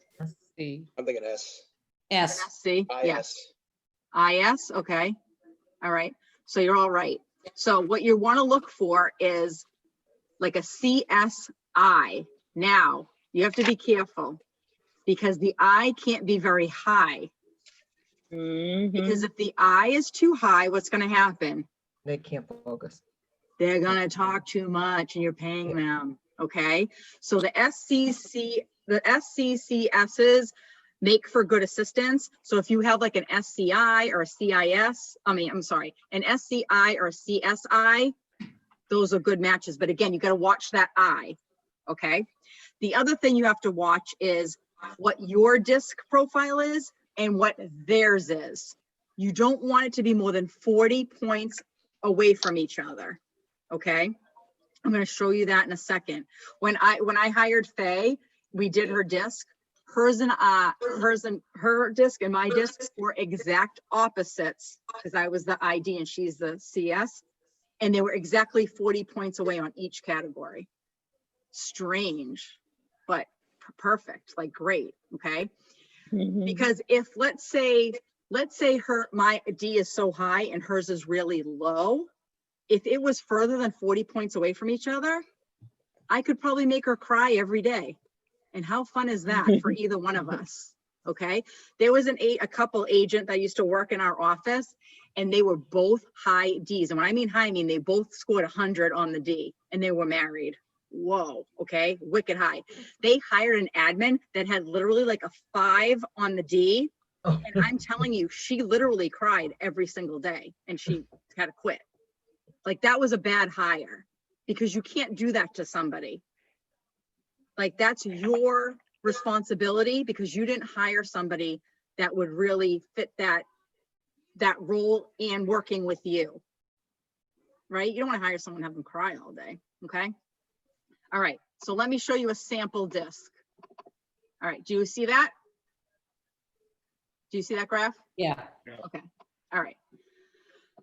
C. I'm thinking S. S. C, yes. IS. IS, okay. All right, so you're all right. So what you want to look for is like a CSI. Now, you have to be careful because the I can't be very high. Because if the I is too high, what's going to happen? They can't focus. They're going to talk too much and you're paying them. Okay. So the SCCSs make for good assistants. So if you have like an SCI or a CIS, an SCI or a CSI, those are good matches. But again, you got to watch that I. Okay. The other thing you have to watch is what your disc profile is and what theirs is. You don't want it to be more than 40 points away from each other. Okay. I'm going to show you that in a second. When I hired Faye, we did her disc. Her disc and my discs were exact opposites because I was the ID and she's the CS. And they were exactly 40 points away on each category. Strange, but perfect, like great. Okay. Because if let's say my D is so high and hers is really low, if it was further than 40 points away from each other, I could probably make her cry every day. And how fun is that for either one of us? Okay. There was a couple agent that used to work in our office and they were both high Ds. And when I mean high, I mean they both scored 100 on the D and they were married. Whoa. Okay. Wicked high. They hired an admin that had literally like a 5 on the D. And I'm telling you, she literally cried every single day and she had to quit. Like that was a bad hire because you can't do that to somebody. Like that's your responsibility because you didn't hire somebody that would really fit that role and working with you. Right? You don't want to hire someone and have them cry all day. Okay. All right. So let me show you a sample disc. All right. Do you see that? Do you see that graph? Yeah. Okay. All right.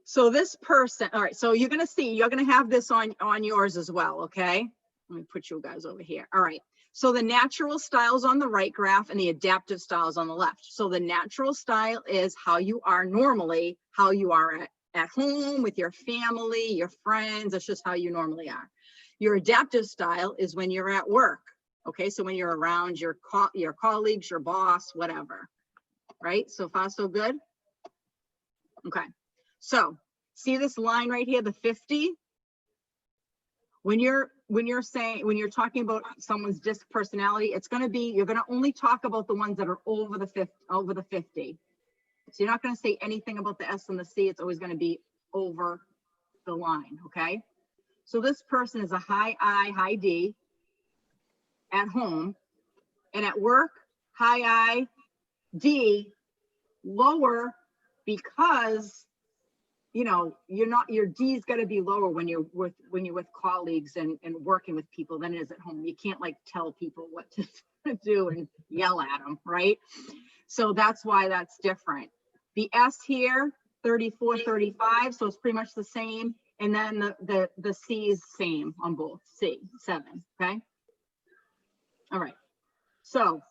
So this person, all right. So you're going to have this on yours as well. Okay. Let me put you guys over here. All right. So the natural styles on the right graph and the adaptive styles on the left. So the natural style is how you are normally, how you are at home with your family, your friends. That's just how you normally are. Your adaptive style is when you're at work. Okay. So when you're around your colleagues, your boss, whatever. Right. So far, so good. Okay. So see this line right here, the 50. When you're talking about someone's disc personality, it's going to be, you're going to only talk about the ones that are over the 50. So you're not going to say anything about the S and the C. It's always going to be over the line. Okay. So this person is a high I, high D at home, and at work, high I, D, lower because your D's got to be lower when you're with colleagues and working with people than it is at home. You can't like tell people what to do and yell at them, right? So that's why that's different. The S here, 34, 35, so it's pretty much the same. And then the C is same on both, C, 7, okay? All right, so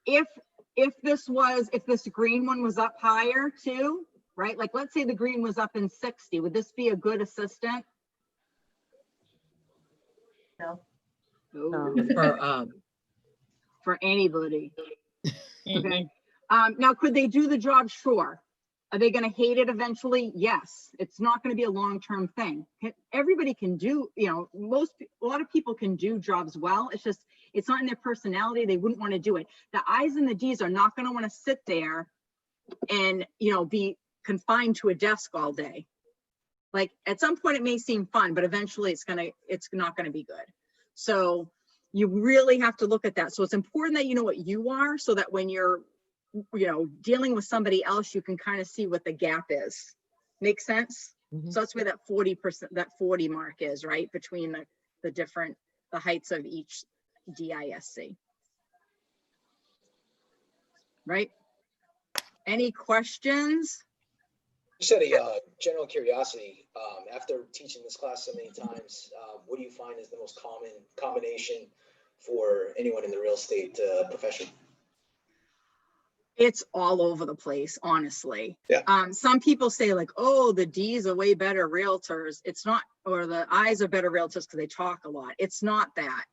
if this green one was up higher too, right? Like, let's say the green was up in 60, would this be a good assistant? No. Ooh, for anybody. Mhm. Okay. Now, could they do the job? Sure. Are they going to hate it eventually? Yes. It's not going to be a long-term thing. Everybody can do, you know, a lot of people can do jobs well. It's just, it's not in their personality. They wouldn't want to do it. The I's and the D's are not going to want to sit there and, you know, be confined to a desk all day. Like, at some point it may seem fun, but eventually it's not going to be good. So you really have to look at that. So it's important that you know what you are, so that when you're, you know, dealing with somebody else, you can kind of see what the gap is. Make sense? Mhm. So that's where that 40%, that 40 mark is, right? Between the heights of each DISC. Right? Any questions? Just out of general curiosity, after teaching this class so many times, what do you find is the most common combination for anyone in the real estate profession? It's all over the place, honestly. Yeah. Some people say like, oh, the D's are way better realtors. It's not, or the I's are better realtors because they talk a lot. It's not that.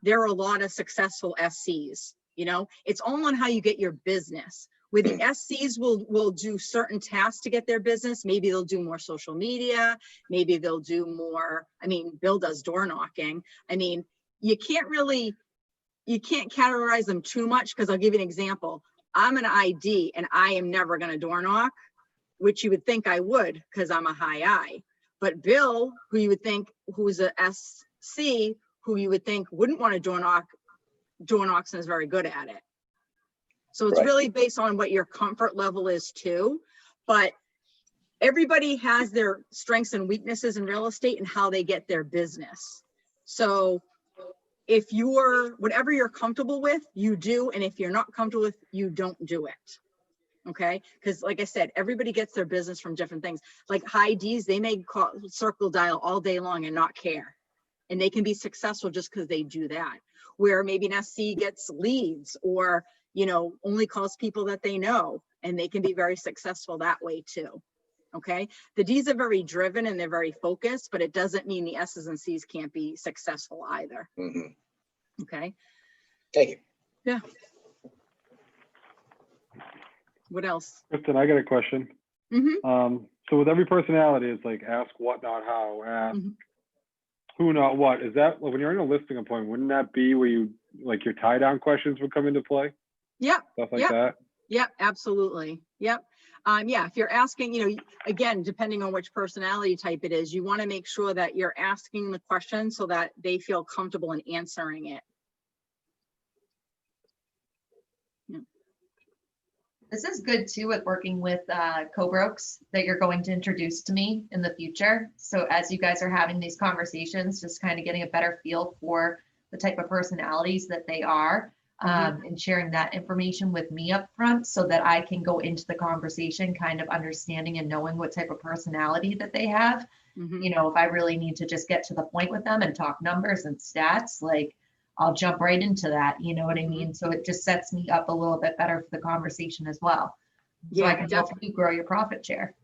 There are a lot of successful SCs, you know, it's all on how you get your business. Where the SCs will do certain tasks to get their business. Maybe they'll do more social media. Maybe they'll do more, I mean, Bill does door knocking. I mean, you can't categorize them too much, because I'll give you an example. I'm an ID and I am never going to door knock, which you would think I would because I'm a high I. But Bill, who you would think, who's a SC, who you would think wouldn't want to door knocks and is very good at it. So it's Right. really based on what your comfort level is too. But everybody has their strengths and weaknesses in real estate and how they get their business. So if whatever you're comfortable with, you do. And if you're not comfortable with, you don't do it. Okay. Because like I said, everybody gets their business from different things. Like high D's, they may call circle dial all day long and not care. And they can be successful just because they do that. Where maybe an SC gets leads, or, you know, only calls people that they know, and they can be very successful that way too. Okay. The D's are very driven and they're very focused, but it doesn't mean the S's and C's can't be successful either. Mhm. Okay. Thank you. Yeah. What else? Kristin, I got a question. So with every personality, it's like ask what, not how, ask who, not what. Is that, when you're in a listing appointment, wouldn't that be where you, like, your tie down questions would come into play? Yep. Stuff like that? Yep, absolutely. Yep. Yeah, if you're asking, you know, again, depending on which personality type it is, you want to make sure that you're asking the question so that they feel comfortable in answering it. Yeah. This is good too with working with co-brokes that you're going to introduce to me in the future. So as you guys are having these conversations, just kind of getting a better feel for the type of personalities that they are, and sharing that information with me up front so that I can go into the conversation kind of understanding and knowing what type of personality that they have. You know, if I really need to just get to the point with them and talk numbers and stats, like I'll jump right into that. You know what I mean? So it just sets me up a little bit better for the conversation as well. So I can help you grow your profit share.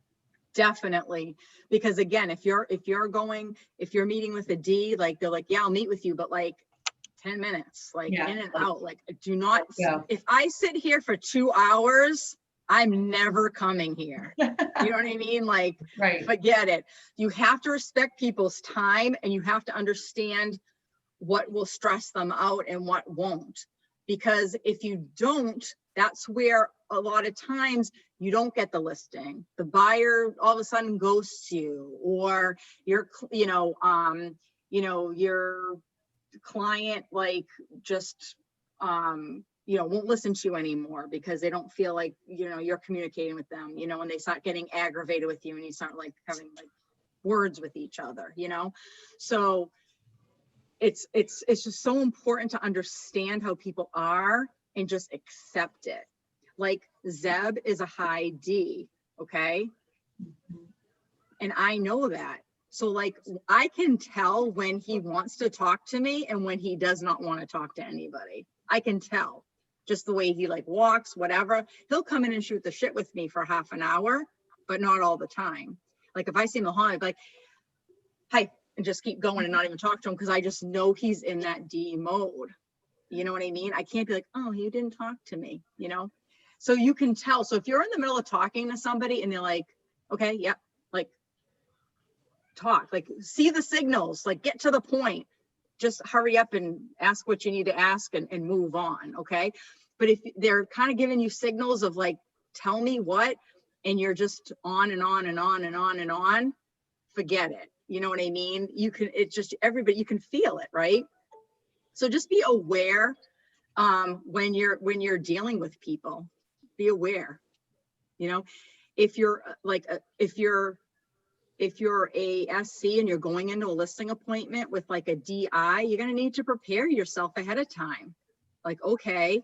Definitely. Because again, if you're meeting with a D, like they're like, yeah, I'll meet with you, but like 10 minutes, like in and out, like do not, if I sit here for 2 hours, I'm never coming here. You know what I mean? Like, forget it. You have to respect people's time, and you have to understand what will stress them out and what won't. Because if you don't, that's where a lot of times you don't get the listing. The buyer all of a sudden ghosts you, or your client like just won't listen to you anymore because they don't feel like you're communicating with them, and they start getting aggravated with you and you start like having like words with each other, so it's just so important to understand how people are and just accept it. Like Zeb is a high D, okay? And I know that. So like, I can tell when he wants to talk to me and when he does not want to talk to anybody. I can tell just the way he like walks, whatever. He'll come in and shoot the shit with me for half an hour, but not all the time. Like if I see him in the hall, I'd be like, hi, and just keep going and not even talk to him because I just know he's in that D mode. You know what I mean? I can't be like, oh, you didn't talk to me, you know? So you can tell. So if you're in the middle of talking to somebody and they're like, okay, yep, like talk, like see the signals, like get to the point, just hurry up and ask what you need to ask and move on, okay? But if they're kind of giving you signals of like, tell me what, and you're just on and on and on and on and on, forget it. You know what I mean? You can, it's just everybody, you can feel it, right? So just be aware when you're dealing with people, be aware, you know, if you're like, if you're a SC and you're going into a listing appointment with like a DI, you're going to need to prepare yourself ahead of time. Like, okay,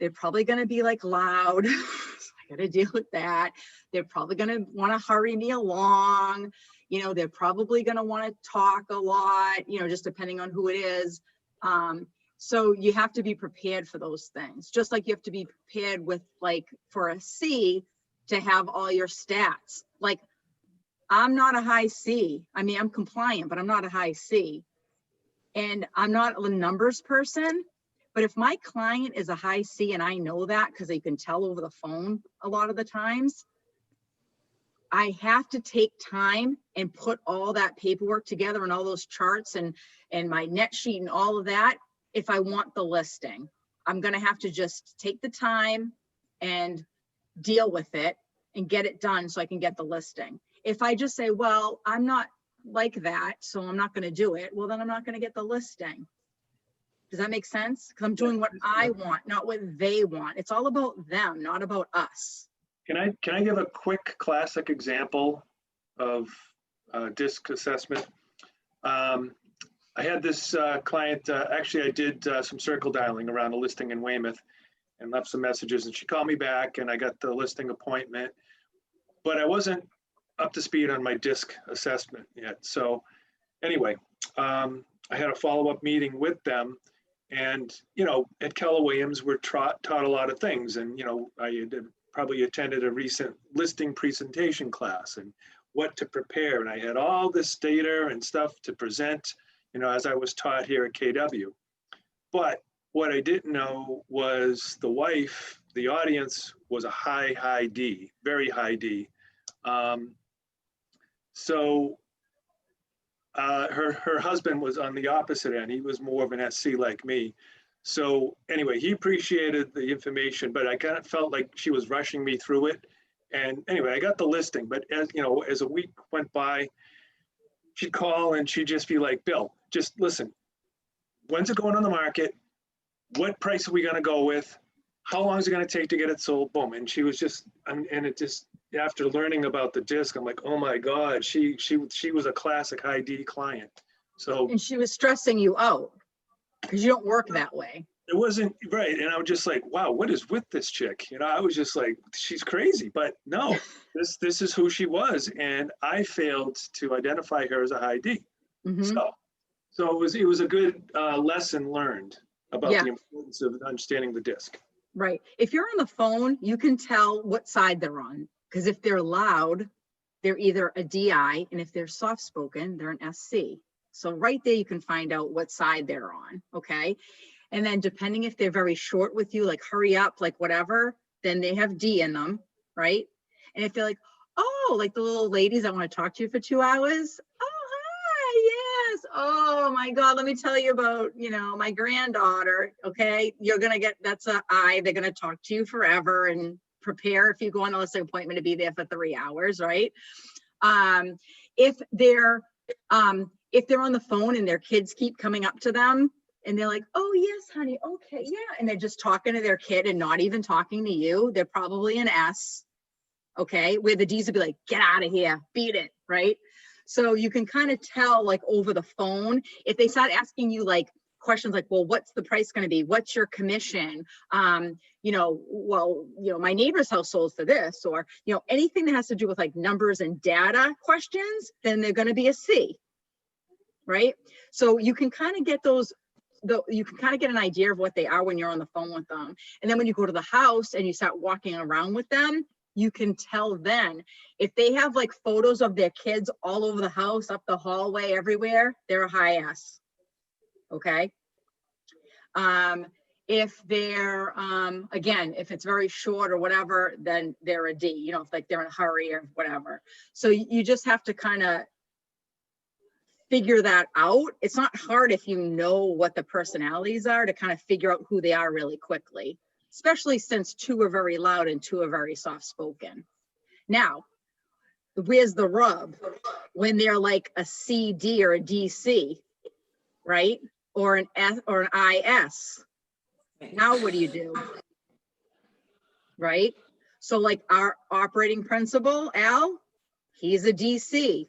they're probably going to be like loud. So I got to deal with that. They're probably going to want to hurry me along. You know, they're probably going to want to talk a lot, you know, just depending on who it is. So you have to be prepared for those things, just like you have to be prepared with like for a C to have all your stats. Like I'm not a high C. I mean, I'm compliant, but I'm not a high C. And I'm not a numbers person. But if my client is a high C and I know that because they can tell over the phone a lot of the times, I have to take time and put all that paperwork together and all those charts and my net sheet and all of that. If I want the listing, I'm going to have to just take the time and deal with it and get it done so I can get the listing. If I just say, well, I'm not like that, so I'm not going to do it, well, then I'm not going to get the listing. Does that make sense? Because I'm doing what I want, not what they want. It's all about them, not about us. Can I give a quick classic example of DISC assessment? I had this client, actually I did some circle dialing around a listing in Weymouth and left some messages, and she called me back and I got the listing appointment, but I wasn't up to speed on my DISC assessment yet. So anyway, I had a follow-up meeting with them, and, you know, at Keller Williams, we're taught a lot of things. And, you know, I had probably attended a recent listing presentation class and what to prepare. And I had all this data and stuff to present, you know, as I was taught here at KW. But what I didn't know was the wife, the audience was a high D, very high D. Her husband was on the opposite end. He was more of an SC like me. So anyway, he appreciated the information, but I kind of felt like she was rushing me through it. And anyway, I got the listing, but as you know, as a week went by, she'd call and she'd just be like, Bill, just listen, when's it going on the market? What price are we going to go with? How long is it going to take to get it sold? Boom. And she was just, and it just, after learning about the DISC, I'm like, oh my God, she was a classic high D client. So, and she was stressing you out because you don't work that way. It wasn't right. And I was just like, wow, what is with this chick? You know, I was just like, she's crazy, but no, this is who she was. And I failed to identify her as a high D. Mm-hmm. So it was a good lesson learned about the importance of understanding the DISC. Right. If you're on the phone, you can tell what side they're on. Because if they're loud, they're either a DI, and if they're soft-spoken, they're an SC. So right there, you can find out what side they're on, okay? And then depending if they're very short with you, like hurry up, like whatever, then they have D in them, right? And if they're like, oh, like the little ladies that want to talk to you for 2 hours, oh, hi, yes, oh my God, let me tell you about, you know, my granddaughter, okay? You're gonna get, that's a I, they're gonna talk to you forever and prepare if you go on a listing appointment to be there for 3 hours, right? If they're on the phone and their kids keep coming up to them and they're like, oh yes, honey, okay, yeah, and they're just talking to their kid and not even talking to you, they're probably an S, okay? Where the D's would be like, get out of here, beat it, right? So you can kind of tell like over the phone, if they start asking you like questions like, well, what's the price going to be? What's your commission? My neighbor's house sold for this, or, anything that has to do with like numbers and data questions, then they're going to be a C, right? So you can kind of get you can kind of get an idea of what they are when you're on the phone with them. And then when you go to the house and you start walking around with them, you can tell then if they have like photos of their kids all over the house, up the hallway, everywhere, they're a high S. Okay. If they're, again, if it's very short or whatever, then they're a D, if like they're in a hurry or whatever. So you just have to kind of figure that out. It's not hard if you know what the personalities are to kind of figure out who they are really quickly, especially since 2 are very loud and 2 are very soft spoken. Now, where's the rub? When they're like a CD or a DC, right? Or an S or an IS. Now what do you do? Right? So like our operating principal, Al, he's a DC.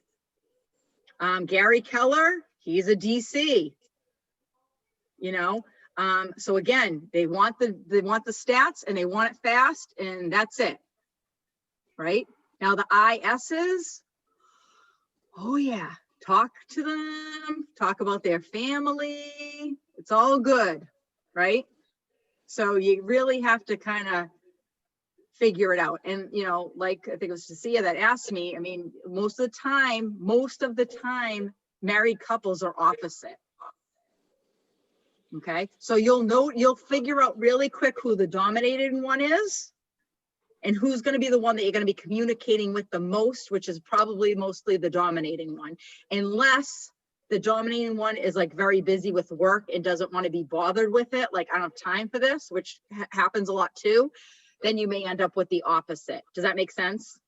Gary Keller, he's a DC. So again, they want the stats and they want it fast, and that's it. Right? Now the ISs, oh yeah, talk to them, talk about their family. It's all good, right? So you really have to kind of figure it out. And, like, I think it was Cecilia that asked me, I mean, most of the time, married couples are opposite. Okay. So you'll figure out really quick who the dominating one is and who's going to be the one that you're going to be communicating with the most, which is probably mostly the dominating one, unless the dominating one is like very busy with work and doesn't want to be bothered with it. Like, I don't have time for this, which happens a lot too. Then you may end up with the opposite. Does that make sense?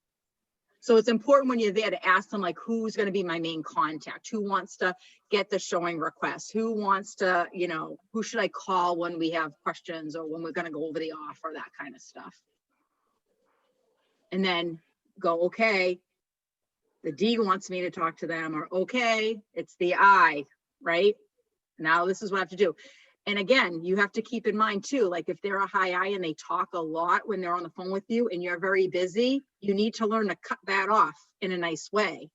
So it's important when you're there to ask them, like, who's going to be my main contact? Who wants to get the showing request? Who wants to, who should I call when we have questions or when we're going to go over the offer, that kind of stuff. And then go, okay, the D wants me to talk to them, or okay, it's the I, right? Now this is what I have to do. And again, you have to keep in mind too, like if they're a high I and they talk a lot when they're on the phone with you and you're very busy, you need to learn to cut that off in a nice way.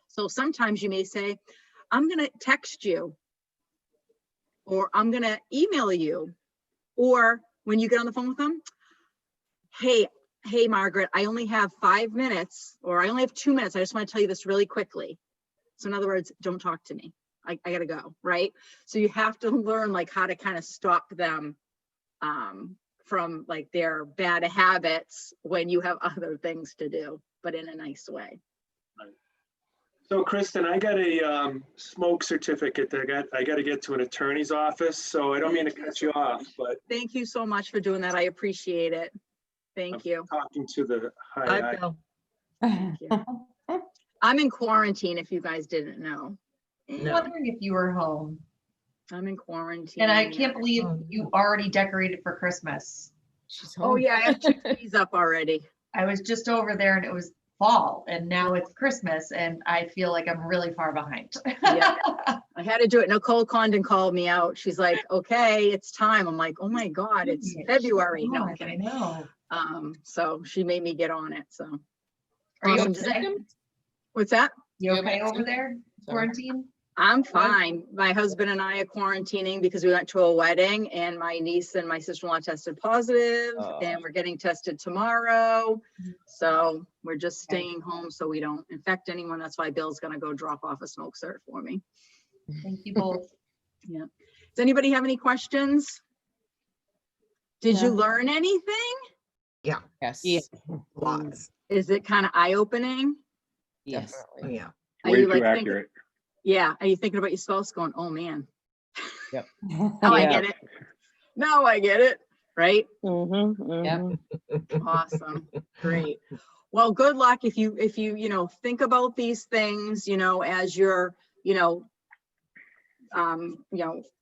So sometimes you may say, I'm going to text you, or I'm going to email you, or when you get on the phone with them, hey, Margaret, I only have 5 minutes, or I only have 2 minutes. I just want to tell you this really quickly. So in other words, don't talk to me. I gotta go, right? So you have to learn like how to kind of stop them from like their bad habits when you have other things to do, but in a nice way. Right. So Kristin, I got a smoke certificate that I got to get to an attorney's office. So I don't mean to cut you off, but thank you so much for doing that. I appreciate it. Thank you. Talking to the Hi, Bill. Thank you. I'm in quarantine, if you guys didn't know. I'm wondering if you were home. I'm in quarantine. And I can't believe you already decorated for Christmas. She's home. Oh yeah, I have 2 trees up already. I was just over there and it was fall and now it's Christmas and I feel like I'm really far behind. Yeah, I had to do it. Nicole Condon called me out. She's like, okay, it's time. I'm like, oh my God, it's February. No, I'm kidding. I know. So she made me get on it. So Are you awesome. okay? What's that? You okay over there? Quarantine? I'm fine. My husband and I are quarantining because we went to a wedding and my niece and my sister-in-law tested positive and we're getting tested tomorrow. So we're just staying home so we don't infect anyone. That's why Bill's going to go drop off a smoke cert for me. Thank you both. Yeah. Does anybody have any questions? Did you learn anything? Yeah. Yes. Yeah. Lots. Is it kind of eye-opening? Yes. Yeah. Way too accurate. Yeah. Are you thinking about your spouse going, oh man. Yep. Now I get it. Now I get it. Right? Yep. Awesome. Great. Well, good luck if you think about these things, as you're,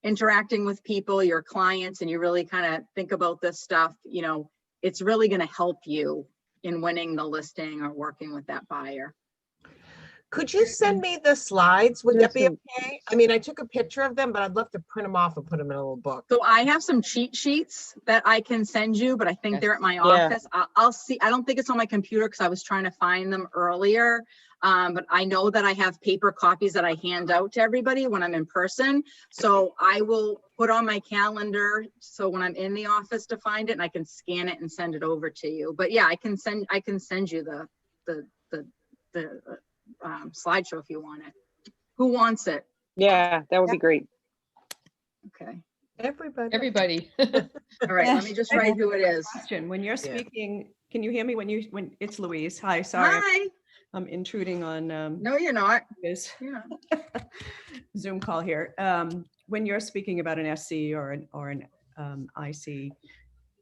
interacting with people, your clients, and you really kind of think about this stuff, it's really going to help you in winning the listing or working with that buyer. Could you send me the slides? Would that be Listen. okay? I mean, I took a picture of them, but I'd love to print them off and put them in a little book. So I have some cheat sheets that I can send you, but I think they're at my Yeah. office. I'll see. I don't think it's on my computer because I was trying to find them earlier. But I know that I have paper copies that I hand out to everybody when I'm in person. So I will put on my calendar. So when I'm in the office to find it, and I can scan it and send it over to you. But yeah, I can send you the slideshow if you want it. Who wants it? Yeah, that would be great. Okay. Everybody. All right, let me just write who it is. Question, when you're Yeah. speaking, can you hear me when it's Louise? Hi, sorry, Hi. I'm intruding on No, you're not. this Yeah. Zoom call here. When you're speaking about an SC or an IC,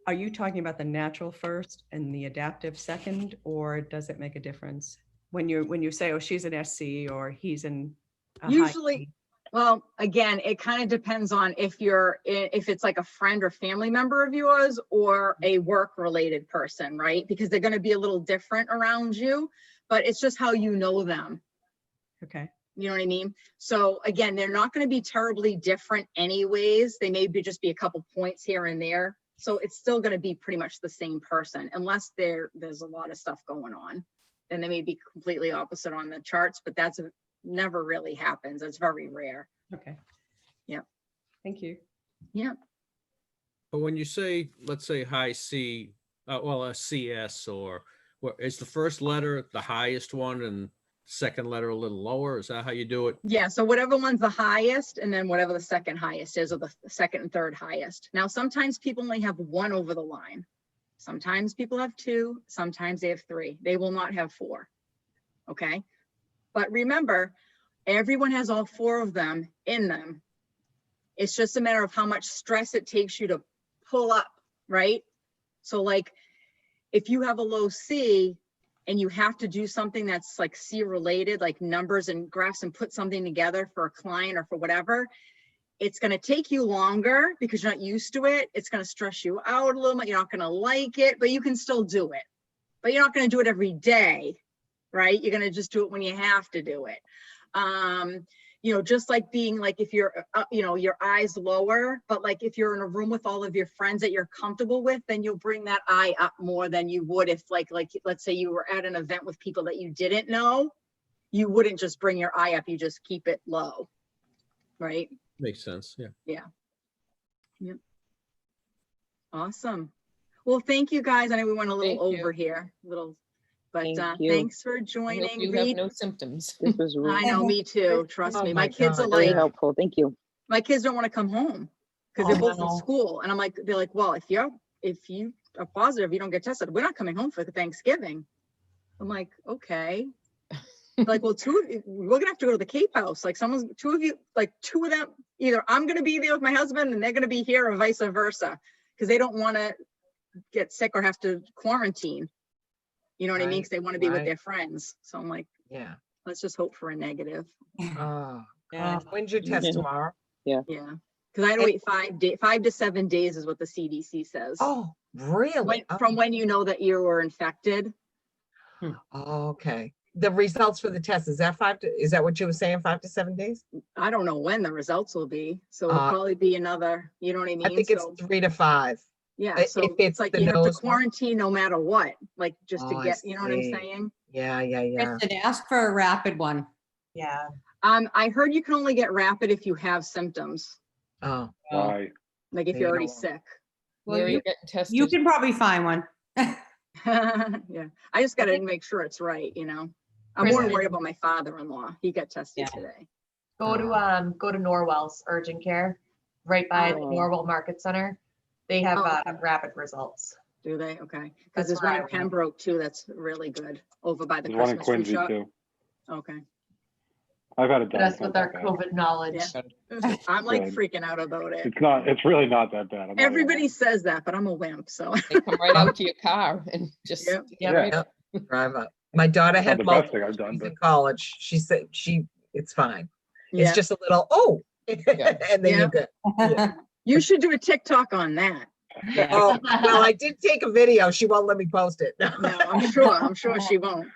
are you talking about the natural first and the adaptive second, or does it make a difference? When you say, oh, she's an SC or he's in a high Usually, C? well, again, it kind of depends on if it's like a friend or family member of yours or a work related person, right? Because they're going to be a little different around you, but it's just how you know them. Okay. You know what I mean? So again, they're not going to be terribly different anyways. They may just be a couple points here and there. So it's still going to be pretty much the same person unless there's a lot of stuff going on. And they may be completely opposite on the charts, but that's never really happens. It's very rare. Okay. Yep. Thank you. Yep. But when you say, let's say high C, well, a CS, or what is the first letter the highest one and second letter a little lower? Is that how you do it? Yeah. So whatever one's the highest and then whatever the second highest is, or the second and third highest. Now, sometimes people only have one over the line. Sometimes people have two. Sometimes they have three. They will not have four. Okay. But remember, everyone has all four of them in them. It's just a matter of how much stress it takes you to pull up, right? So like, if you have a low C and you have to do something that's like C related, like numbers and graphs, and put something together for a client or for whatever, it's going to take you longer because you're not used to it. It's going to stress you out a little bit. You're not going to like it, but you can still do it. But you're not going to do it every day, right? You're going to just do it when you have to do it. You know, just like being like, if you're, you know, your eyes lower, but like if you're in a room with all of your friends that you're comfortable with, then you'll bring that eye up more than you would if like let's say you were at an event with people that you didn't know, you wouldn't just bring your eye up, you just keep it low, right? Makes sense. Yeah. Yeah. Yep. Awesome. Well, thank you guys. I know we went a little Thank you. over here, but Thank you. thanks for I hope joining. you have no symptoms. This was I know, me too. Trust Oh me. my My kids are God. very like, helpful. Thank you. my kids don't want to come home because they're both in school. And I'm like, they're like, well, if you are positive, you don't get tested, we're not coming home for Thanksgiving. I'm like, okay. Like, well, we're gonna have to go to the Cape House. Like two of them, either I'm gonna be there with my husband and they're gonna be here, or vice versa, because they don't want to get sick or have to quarantine. You know what I mean? Right, Because they want to be with right. their friends. So I'm like, Yeah. let's just hope for a negative. Oh, God. When's your test tomorrow? Yeah. Because I had to wait 5 to 7 days is what the CDC says. Oh, really? From when you know that you were infected. Okay. The results for the test, is that what you were saying, 5 to 7 days? I don't know when the results will be. So it'll probably be another, you know what I mean? I think it's 3 to 5. Yeah. So if it's like the you have to nose one. quarantine no matter what, like just to Oh, I get, you know what I'm see. saying? Yeah. Kristin, ask for a rapid one. Yeah. I heard you can only get rapid if you have symptoms, Oh. Right. like if Yeah, you're you already don't sick. Where are you getting tested? You can probably find one. Yeah. I just got to make sure it's right, you know? I'm more Kristen. worried about my father-in-law. He got tested today. Go to Norwell's Urgent Care, right by the Norwell Market Center. They have rapid results. Do they? Okay. Because That's there's where one I in went. Pembroke too. That's really good over by the There's one in Christmas tree Quincy shop. too. Okay. I've had it Put done. us It's not with our that bad. COVID knowledge. Yeah. I'm like Good. freaking out about it. It's really not that bad. I'm not gonna Everybody lie. says that, but I'm a wimp. So They come right out to your car and just. Yep. Yeah. Drive up. My daughter Not had the best multiple thing I've done, in but college. She said it's fine. Yeah. It's just a little, and then you're good. Yeah. You should do a TikTok on that. Oh, well, I did take a video. She won't let me post it. No, I'm sure she won't.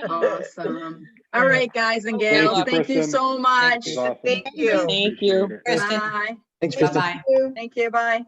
Awesome. All right, guys and Good gals, luck. thank you Kristen. so much. This is awesome. Thank you. Thank you. Appreciate it. Kristen, Bye. Thanks, Kristen. bye-bye. Thank you, bye.